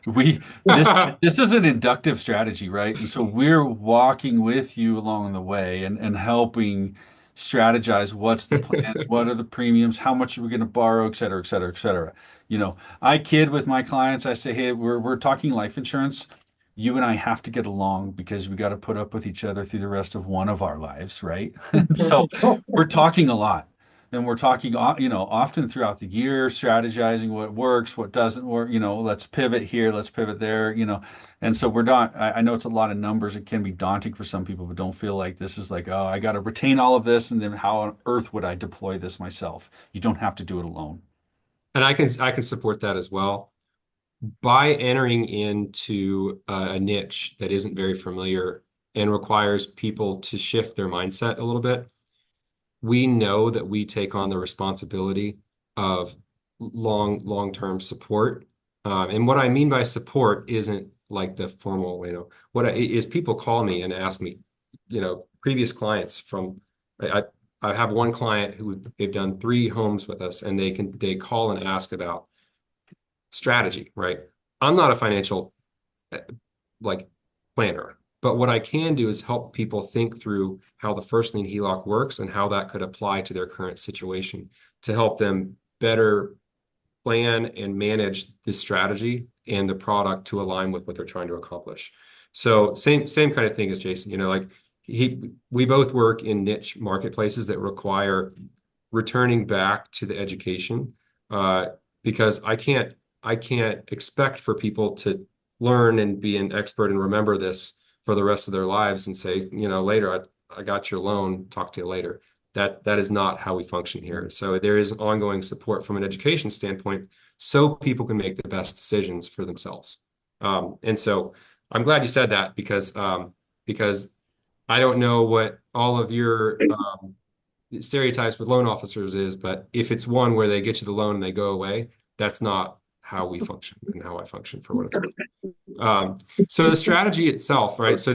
This is an inductive strategy, right? And so we're walking with you along the way and helping strategize what's the plan, what are the premiums, how much are we going to borrow, et cetera, et cetera, et cetera. You know, I kid with my clients. I say, hey, we're talking life insurance. You and I have to get along because we got to put up with each other through the rest of one of our lives, right? So we're talking a lot. And we're talking, you know, often throughout the year, strategizing what works, what doesn't work, you know, let's pivot here, let's pivot there, you know. And so we're not, I know it's a lot of numbers. It can be daunting for some people, but don't feel like this is like, oh, I got to retain all of this. And then how on earth would I deploy this myself? You don't have to do it alone. And I can support that as well. By entering into a niche that isn't very familiar and requires people to shift their mindset a little bit, we know that we take on the responsibility of long-term support. And what I mean by support isn't like the formal, you know, is people call me and ask me, you know, previous clients from, I have one client who they've done 3 homes with us, and they call and ask about strategy, right? I'm not a financial like planner, but what I can do is help people think through how the first lien HELOC works and how that could apply to their current situation to help them better plan and manage this strategy and the product to align with what they're trying to accomplish. So same kind of thing as Jason, you know, like we both work in niche marketplaces that require returning back to the education, because I can't expect for people to learn and be an expert and remember this for the rest of their lives and say, you know, later, I got your loan, talk to you later. That is not how we function here. So there is ongoing support from an education standpoint so people can make the best decisions for themselves. And so I'm glad you said that because I don't know what all of your stereotypes with loan officers is, but if it's one where they get you the loan and they go away, that's not how we function and how I function for what it's worth. So the strategy itself, right? So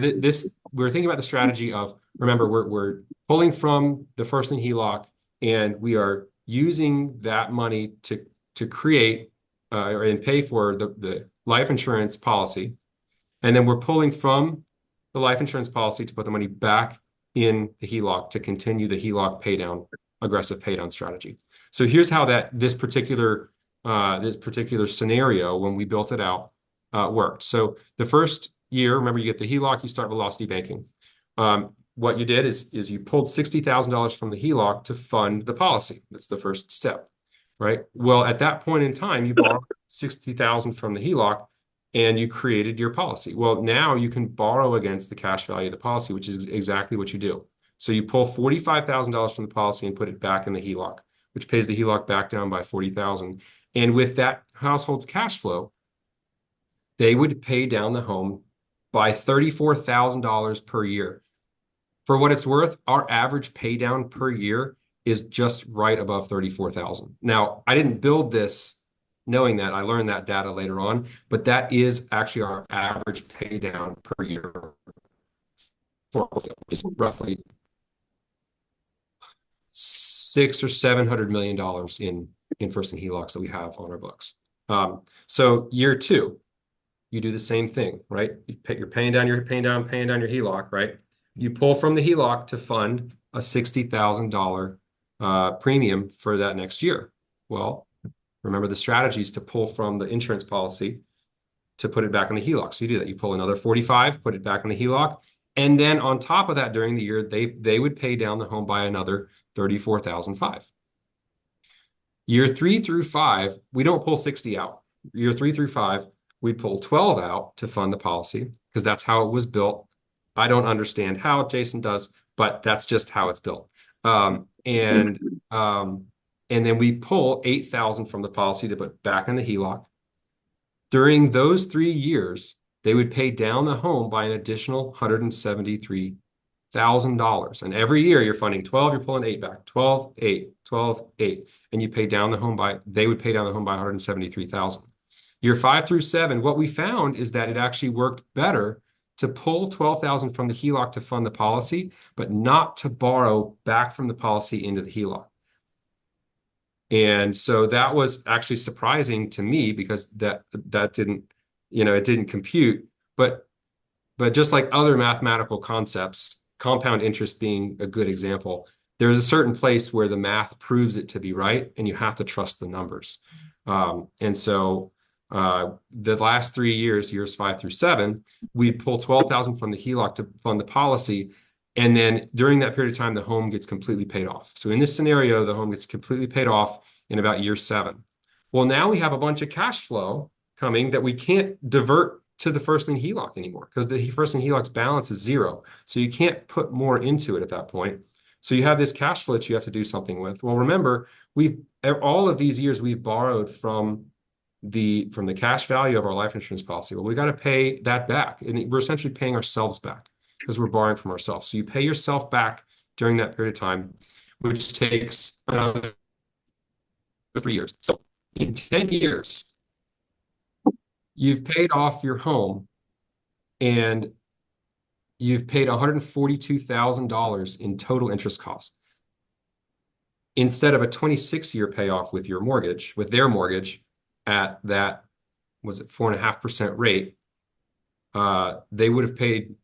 we're thinking about the strategy of, remember, we're pulling from the first lien HELOC, and we are using that money to create and pay for the life insurance policy. And then we're pulling from the life insurance policy to put the money back in the HELOC to continue the HELOC paydown, aggressive paydown strategy. So here's how this particular scenario, when we built it out, worked. So the first year, remember, you get the HELOC, you start velocity banking. What you did is you pulled $60,000 from the HELOC to fund the policy. That's the first step, right? Well, at that point in time, you borrowed $60,000 from the HELOC and you created your policy. Well, now you can borrow against the cash value of the policy, which is exactly what you do. So you pull $45,000 from the policy and put it back in the HELOC, which pays the HELOC back down by $40,000. And with that household's cash flow, they would pay down the home by $34,000 per year. For what it's worth, our average pay down per year is just right above $34,000. Now, I didn't build this knowing that. I learned that data later on, but that is actually our average pay down per year for is roughly $600 or $700 million in first lien HELOCs that we have on our books. So year 2, you do the same thing, right? You're paying down your HELOC, right? You pull from the HELOC to fund a $60,000 premium for that next year. Well, remember the strategy is to pull from the insurance policy to put it back in the HELOC. So you do that. You pull another 45, put it back in the HELOC. And then on top of that, during the year, they would pay down the home by another $34,500. Year 3 through 5, we don't pull 60 out. Year 3 through 5, we pull 12 out to fund the policy because that's how it was built. I don't understand how, Jason does, but that's just how it's built. And then we pull $8,000 from the policy to put back in the HELOC. During those 3 years, they would pay down the home by an additional $173,000. And every year you're funding 12, you're pulling 8 back, 12, 8, 12, 8. And you pay down the home they would pay down the home by $173,000. Year 5 through 7, what we found is that it actually worked better to pull $12,000 from the HELOC to fund the policy, but not to borrow back from the policy into the HELOC. And so that was actually surprising to me because that didn't, it didn't compute. But just like other mathematical concepts, compound interest being a good example, there's a certain place where the math proves it to be right, and you have to trust the numbers. And so the last 3 years, years 5 through 7, we pull 12,000 from the HELOC to fund the policy. And then during that period of time, the home gets completely paid off. So in this scenario, the home gets completely paid off in about year 7. Well, now we have a bunch of cash flow coming that we can't divert to the first lien HELOC anymore because the first lien HELOC's balance is 0. So you can't put more into it at that point. So you have this cash flow that you have to do something with. Well, remember, all of these years we've borrowed from the cash value of our life insurance policy. Well, we got to pay that back, and we're essentially paying ourselves back because we're borrowing from ourselves. So you pay yourself back during that period of time, which takes another 3 years. So in 10 years, you've paid off your home and you've paid $142,000 in total interest cost. Instead of a 26-year payoff with their mortgage at that, was it 4.5% rate, they would have paid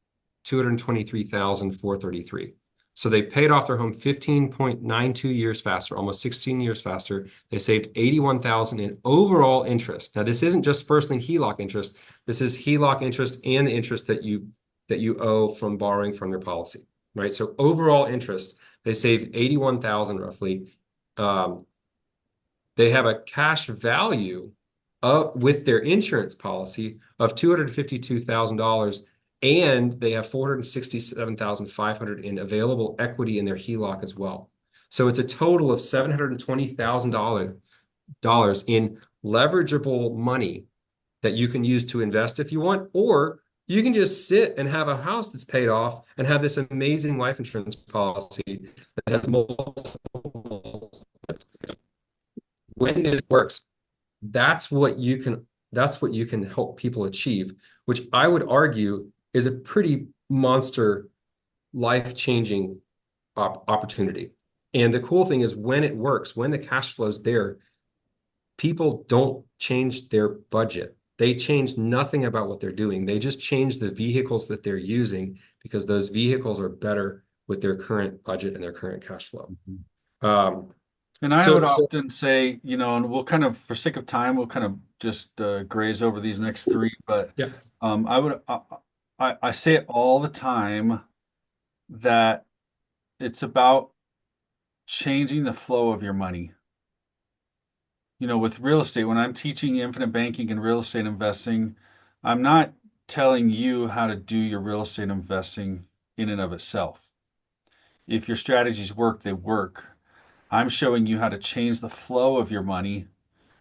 $223,433. So they paid off their home 15.92 years faster, almost 16 years faster. They saved $81,000 in overall interest. Now, this isn't just first lien HELOC interest. This is HELOC interest and the interest that you owe from borrowing from your policy, right? So overall interest, they save $81,000 roughly. They have a cash value with their insurance policy of $252,000, and they have $467,500 in available equity in their HELOC as well. So it's a total of $720,000 in leverageable money that you can use to invest if you want, or you can just sit and have a house that's paid off and have this amazing life insurance policy that has multiple. When this works, that's what you can help people achieve, which I would argue is a pretty monster life-changing opportunity. And the cool thing is when it works, when the cash flow's there, people don't change their budget. They change nothing about what they're doing. They just change the vehicles that they're using because those vehicles are better with their current budget and their current cash flow. And I would often say, and we'll kind of, for sake of time, we'll kind of just graze over these next 3. But yeah. I say it all the time that it's about changing the flow of your money. With real estate, when I'm teaching infinite banking and real estate investing, I'm not telling you how to do your real estate investing in and of itself. If your strategies work, they work. I'm showing you how to change the flow of your money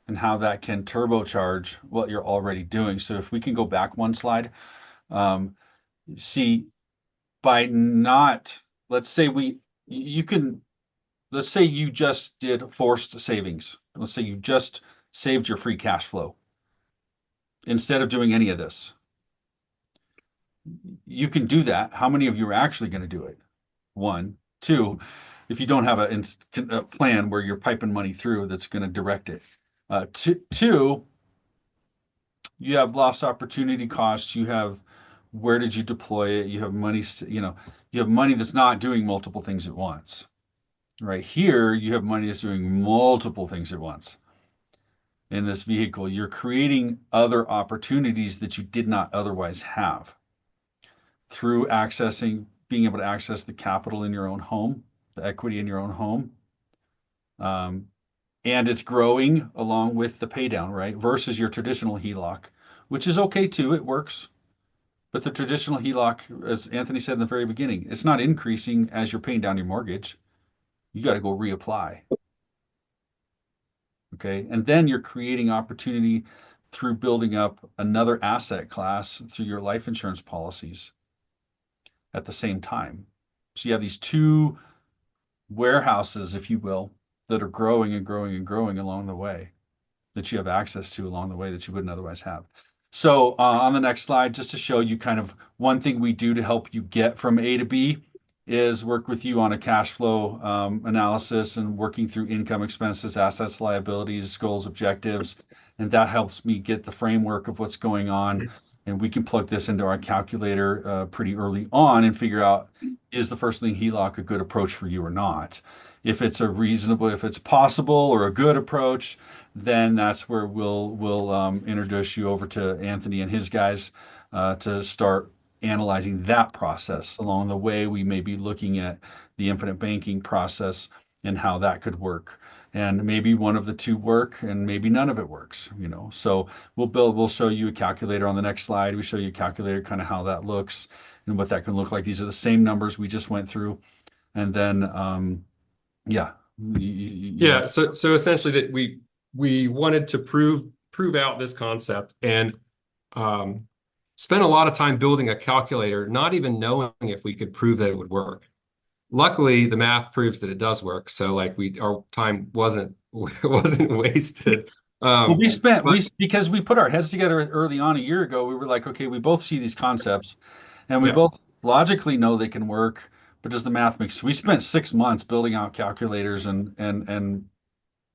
and how that can turbocharge what you're already doing. So if we can go back one slide, see, by not, let's say you just did forced savings. Let's say you just saved your free cash flow instead of doing any of this. You can do that. How many of you are actually going to do it? 1, 2, if you don't have a plan where you're piping money through that's going to direct it. 2, you have lost opportunity costs. You have, where did you deploy it? You have money, you have money that's not doing multiple things at once. Right here, you have money that's doing multiple things at once. In this vehicle, you're creating other opportunities that you did not otherwise have through being able to access the capital in your own home, the equity in your own home. And it's growing along with the pay down, right? Versus your traditional HELOC, which is okay too, it works. But the traditional HELOC, as Anthony said in the very beginning, it's not increasing as you're paying down your mortgage. You got to go reapply. Okay. And then you're creating opportunity through building up another asset class through your life insurance policies at the same time. So you have these 2 warehouses, if you will, that are growing and growing and growing along the way, that you have access to along the way that you wouldn't otherwise have. So on the next slide, just to show you kind of one thing we do to help you get from A to B is work with you on a cash flow analysis and working through income, expenses, assets, liabilities, goals, objectives. And that helps me get the framework of what's going on and we can plug this into our calculator pretty early on and figure out, is the first lien HELOC a good approach for you or not? If it's if it's possible or a good approach, then that's where we'll introduce you over to Anthony and his guys to start analyzing that process. Along the way, we may be looking at the infinite banking process and how that could work. And maybe one of the two work and maybe none of it works, So we'll show you a calculator on the next slide. We show you a calculator, kind of how that looks and what that can look like. These are the same numbers we just went through. And then, yeah. Yeah. So essentially that we wanted to prove out this concept and spent a lot of time building a calculator, not even knowing if we could prove that it would work. Luckily, the math proves that it does work. So like our time wasn't wasted. Well, because we put our heads together early on a year ago, we were like, okay, we both see these concepts and we both logically know they can work, but does the math make sense? We spent 6 months building out calculators and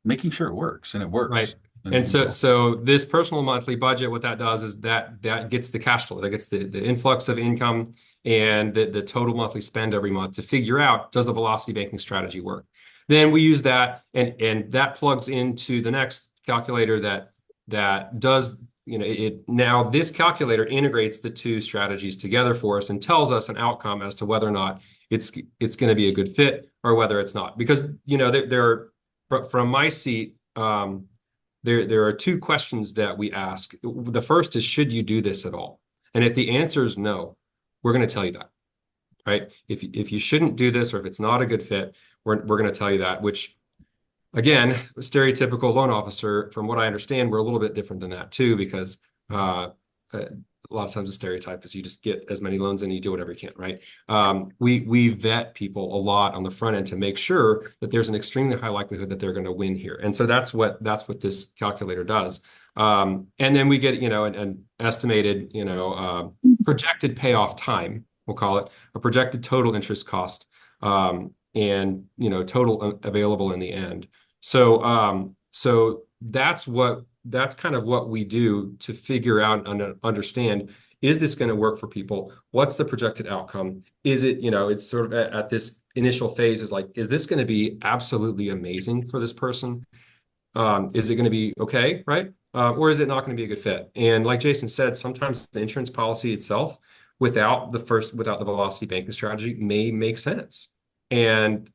making sure it works, and it works. Right. And so this personal monthly budget, what that does is that gets the cash flow, that gets the influx of income and the total monthly spend every month to figure out, does the velocity banking strategy work? Then we use that and that plugs into the next calculator that does, now this calculator integrates the two strategies together for us and tells us an outcome as to whether or not it's going to be a good fit or whether it's not. Because, there are, from my seat, there are two questions that we ask. The first is, should you do this at all? And if the answer is no, we're going to tell you that, right? If you shouldn't do this or if it's not a good fit, we're going to tell you that, which, again, stereotypical loan officer, from what I understand, we're a little bit different than that too, because a lot of times the stereotype is you just get as many loans and you do whatever you can, right? We vet people a lot on the front end to make sure that there's an extremely high likelihood that they're going to win here. And so that's what this calculator does. And then we get, an estimated, projected payoff time, we'll call it, a projected total interest cost, and, total available in the end. So that's kind of what we do to figure out and understand, is this going to work for people? What's the projected outcome? Is it, it's sort of at this initial phase is like, is this going to be absolutely amazing for this person? Is it going to be okay, right? Or is it not going to be a good fit? And like Jason said, sometimes the insurance policy itself, without the velocity banking strategy, may make sense. And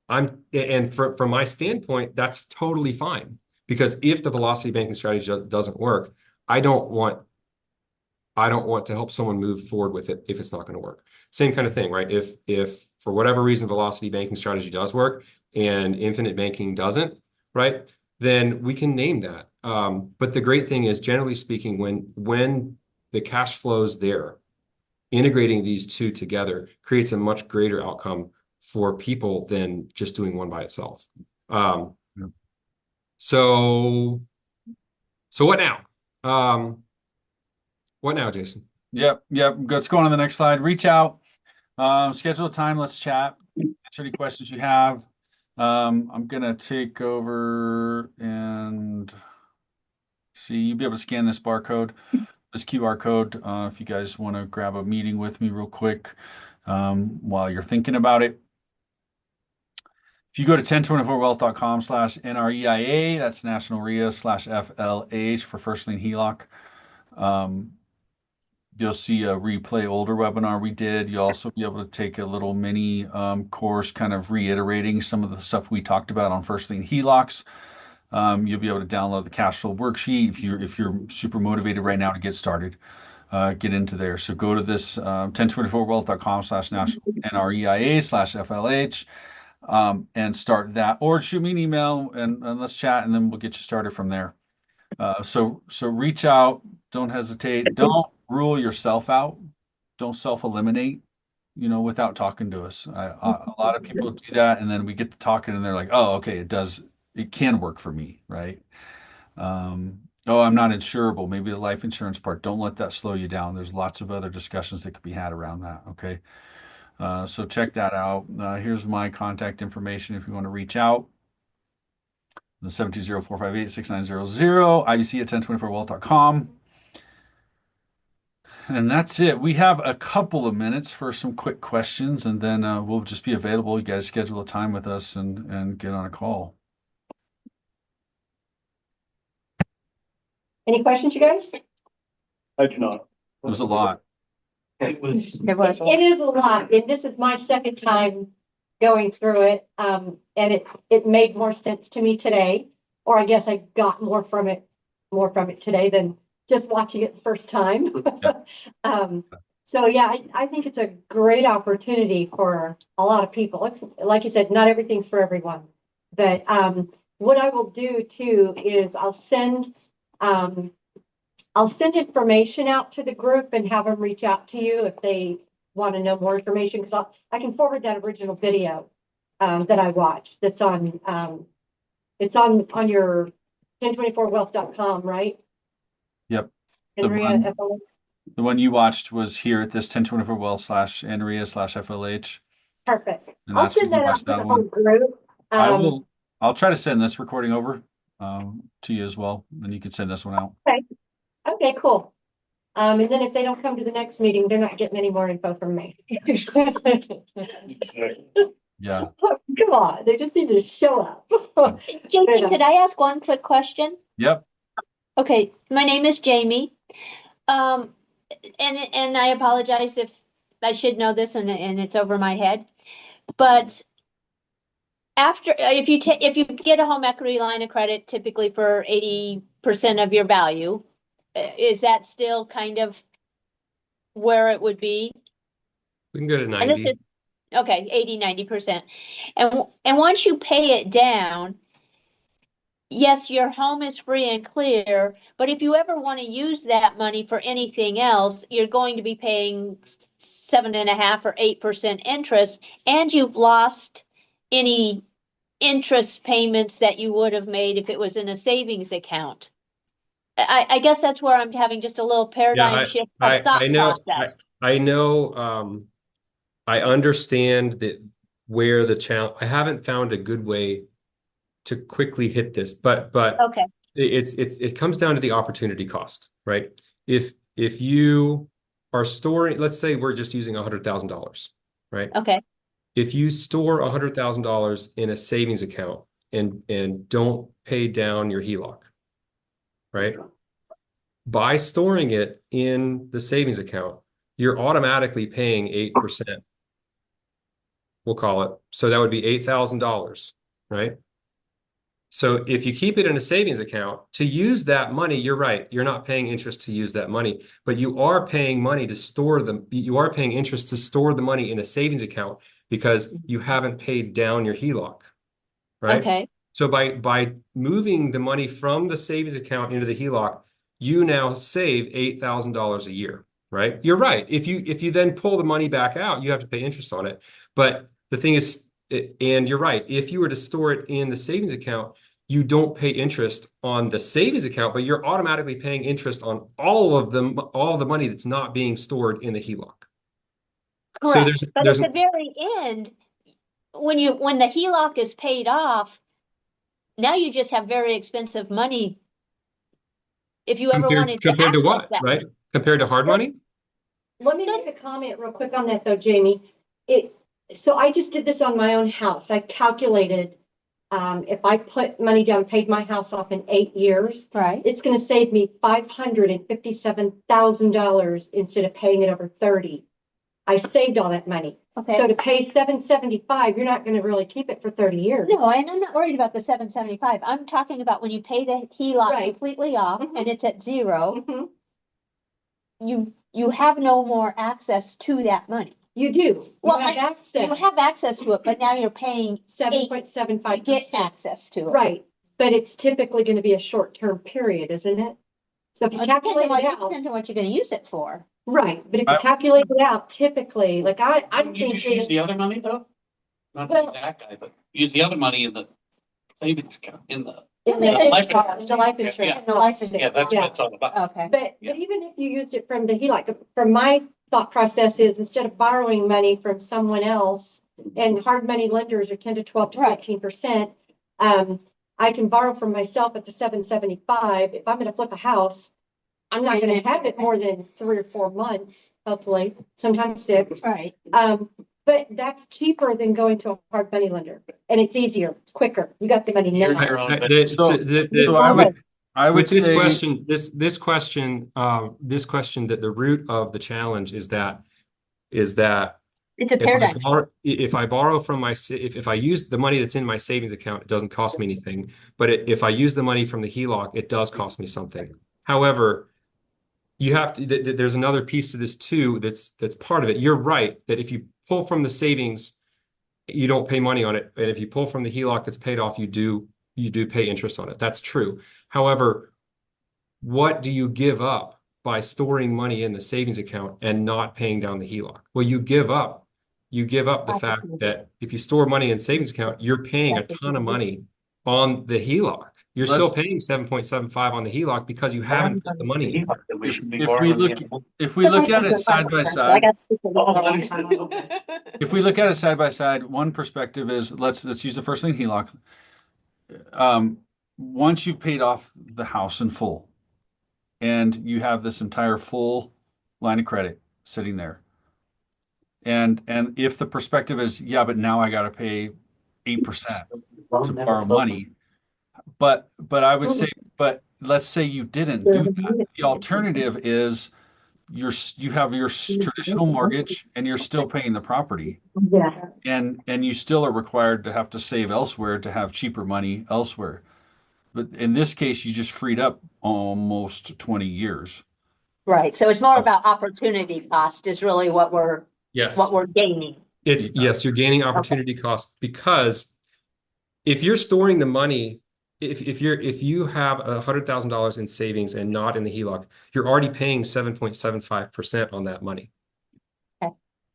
from my standpoint, that's totally fine. Because if the velocity banking strategy doesn't work, I don't want to help someone move forward with it if it's not going to work. Same kind of thing, right? If for whatever reason velocity banking strategy does work and infinite banking doesn't, right? Then we can name that. But the great thing is, generally speaking, when the cash flows there, integrating these two together creates a much greater outcome for people than just doing one by itself. So what now? What now, Jason? Yep. Let's go on to the next slide. Reach out, schedule a time. Let's chat. Answer any questions you have. I'm gonna take over and see. You'll be able to scan this barcode, this QR code, if you guys want to grab a meeting with me real quick while you're thinking about it. If you go to 1024wealth.com/NREIA, that's National RIA/FLH for First Lien HELOC. You'll see a replay older webinar we did. You'll also be able to take a little mini course kind of reiterating some of the stuff we talked about on First Lien HELOCs. You'll be able to download the cash flow worksheet if you're super motivated right now to get started. Get into there. So go to this 1024wealth.com/NREIA/FLH. And start that, or shoot me an email and let's chat, and then we'll get you started from there. So reach out, don't hesitate, don't rule yourself out, don't self-eliminate, without talking to us. A lot of people do that, and then we get to talking and they're like, oh, okay, it can work for me, right? Oh, I'm not insurable, maybe the life insurance part. Don't let that slow you down. There's lots of other discussions that could be had around that. Okay. So check that out. Here's my contact information if you want to reach out. The 720-458-6900, IBC at 1024wealth.com. And that's it. We have a couple of minutes for some quick questions, and then we'll just be available. You guys schedule a time with us and get on a call. Any questions, you guys? I do not. It was a lot. It was. It is a lot, and this is my second time going through it. And it made more sense to me today, or I guess I got more from it today than just watching it the first time. So yeah, I think it's a great opportunity for a lot of people. It's like you said, not everything's for everyone. But what I will do too is I'll send information out to the group and have them reach out to you if they want to know more information, because I can forward that original video that I watched. That's on it's on your 1024wealth.com, right? Yep. Andrea, The one you watched was here at this 1024wealth/Andrea/FLH. perfect. And I'll that's where send you that out watched to that the one. whole group. I'll try to send this recording over to you as well. Then you can send this one out. Okay, cool. And then if they don't come to the next meeting, they're not getting any more info from me. Yeah. Come on, they just need to show up. Jason, could I ask one quick question? Yep. Okay, my name is Jamie. And I apologize if I should know this and it's over my head. But after if you get a home equity line of credit typically for 80% of your value, is that still kind of where it would be? We can go to And 90. this is okay, 80-90%. And once you pay it down, yes, your home is free and clear, but if you ever want to use that money for anything else, you're going to be paying 7.5% or 8% interest, and you've lost any interest payments that you would have made if it was in a savings account. I guess that's where I'm having just a little paradigm shift of thought process. I know. I understand that where the challenge. I haven't found a good way to quickly hit this, but Okay. it comes down to the opportunity cost, right? If you are storing, let's say we're just using $100,000, right? Okay. If you store $100,000 in a savings account and don't pay down your HELOC, right? By storing it in the savings account, you're automatically paying 8%. We'll call it. So that would be $8,000, right? So if you keep it in a savings account, to use that money, you're right, you're not paying interest to use that money, but you are paying money to store them. You are paying interest to store the money in a savings account because you haven't paid down your HELOC, right? Okay. So by moving the money from the savings account into the HELOC, you now save $8,000 a year, right? You're right. If you then pull the money back out, you have to pay interest on it. But the thing is, and you're right, if you were to store it in the savings account, you don't pay interest on the savings account, but you're automatically paying interest on all the money that's not being stored in the HELOC. Correct. So But there's at the very end, when the HELOC is paid off, now you just have very expensive money. If you ever wanted to compared to access what, that, right? Compared to hard money? Let me make a comment real quick on that though, Jamie. So I just did this on my own house. I calculated if I put money down, paid my house off in 8 years, right? it's going to save me $557,000 instead of paying it over 30. I saved all that money. Okay. So to pay $775, you're not going to really keep it for 30 years. No, and I'm not worried about the $775. I'm talking about when you pay the HELOC Right. completely off and it's at zero, Mhm. you have no more access to that money. You do. Well, you have access. You have access to it, but now you're paying 7.75% to get access to it. Right, but it's typically going to be a short-term period, isn't it? So if you calculate it out, Depends on what you're going to use it for. right, but if you calculate it out, typically, like I You think just use the other money though? Not to Well- be that guy, but use the other money in the savings account, in the. because life it's insurance. the life Yeah, insurance. the life Yeah, that's what it's all about. Okay. But Yeah. even if you used it from the HELOC, from my thought process is instead of borrowing money from someone else, and hard money lenders are 10 to 12 to 15%, I can borrow from myself at the 775. If I'm going to flip a house, I'm not gonna have it more than 3 or 4 months, hopefully, sometimes 6. Right. But that's cheaper than going to a hard money lender, and it's easier, it's quicker. You got the money You're now. your own I- business. So I would With this say question, this question, that the root of the challenge is that It's a if I paradigm. if I borrow from if I use the money that's in my savings account, it doesn't cost me anything. But if I use the money from the HELOC, it does cost me something. However, you have to, there's another piece to this too that's part of it. You're right that if you pull from the savings, you don't pay money on it, and if you pull from the HELOC that's paid off, you do pay interest on it. That's true. However, what do you give up by storing money in the savings account and not paying down the HELOC? Well, you give up the fact that if you store money in savings account, you're paying a ton of money on the HELOC. You're still paying 7.75 on the HELOC because you haven't put the money in there. if we look at it side by side, if we look at it side by side, one perspective is let's use the first thing HELOC. Once you've paid off the house in full, and you have this entire full line of credit sitting there, and if the perspective is, yeah, but now I got to pay 8% to borrow money, but I would say, but let's say you didn't do that. The alternative is you have your traditional mortgage and you're still paying the property, Yeah. and you still are required to have to save elsewhere to have cheaper money elsewhere. But in this case, you just freed up almost 20 years. Right. So it's more about opportunity cost is really what we're gaining. Yes, you're gaining opportunity cost because if you're storing the money, if you have $100,000 in savings and not in the HELOC, you're already paying 7.75% on that money. Okay.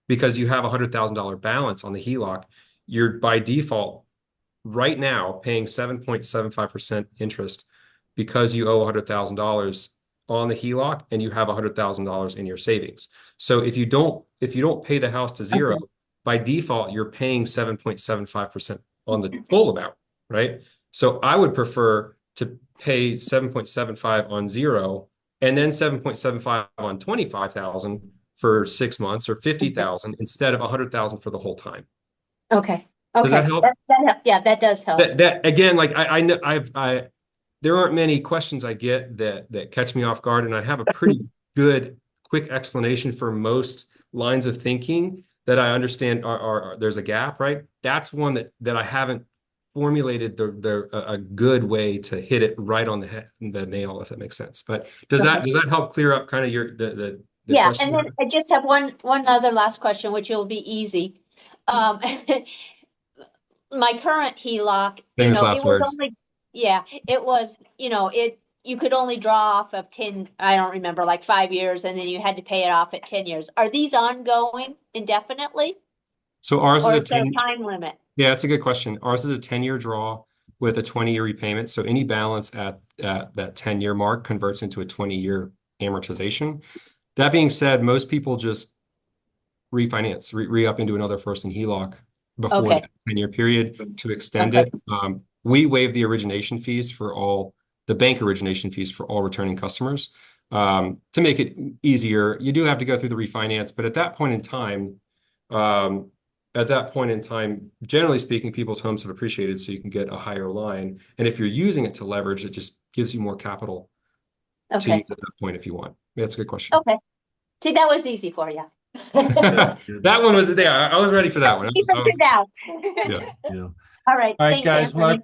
Because you have a $100,000 balance on the HELOC, you're by default right now paying 7.75% interest because you owe $100,000 on the HELOC and you have $100,000 in your savings. So if you don't pay the house to zero, by default, you're paying 7.75% on the full amount, right? So I would prefer to pay 7.75 on zero and then 7.75 on 25,000 for 6 months or 50,000 instead of 100,000 for the whole time. Okay. Does that help? Yeah, that does help. That again, like I know there aren't many questions I get that catch me off guard, and I have a pretty good quick explanation for most lines of thinking that I understand are there's a gap, right? That's one that I haven't formulated a good way to hit it right on the nail, if that makes sense. But does that help clear up kind of the yeah, question? and then I just have one other last question, which will be easy. My current HELOC, Famous it last was words. only, it was, you could only draw off of 10, I don't remember, like 5 years, and then you had to pay it off at 10 years. Are these ongoing indefinitely? So ours Or is is there a time limit? Yeah, that's a good question. Ours is a 10-year draw with a 20-year repayment. So any balance at that 10-year mark converts into a 20-year amortization. That being said, most people just refinance, re-up into another first and HELOC before Okay. that 10-year period to extend it. We waive the origination fees for the bank origination fees for all returning customers. To make it easier, you do have to go through the refinance, but at that point in time, generally speaking, people's homes have appreciated, so you can get a higher line. And if you're using it to leverage, it just gives you more capital to use at that point if you want. Yeah, that's a good question. Okay. See, that was easy for you. That one was there. I was ready for that one. Keep it out. Yeah. All right. All right, Thanks, guys. Anthony.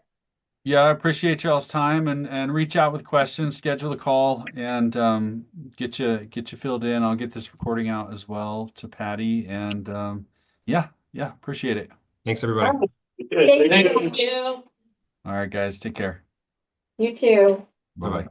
Yeah, I appreciate y'all's time and reach out with questions, schedule a call, and get you filled in. I'll get this recording out as well to Patty, and yeah, appreciate it. Thanks, everybody. All right. Thank you. All right, guys, take care. You too. Bye-bye.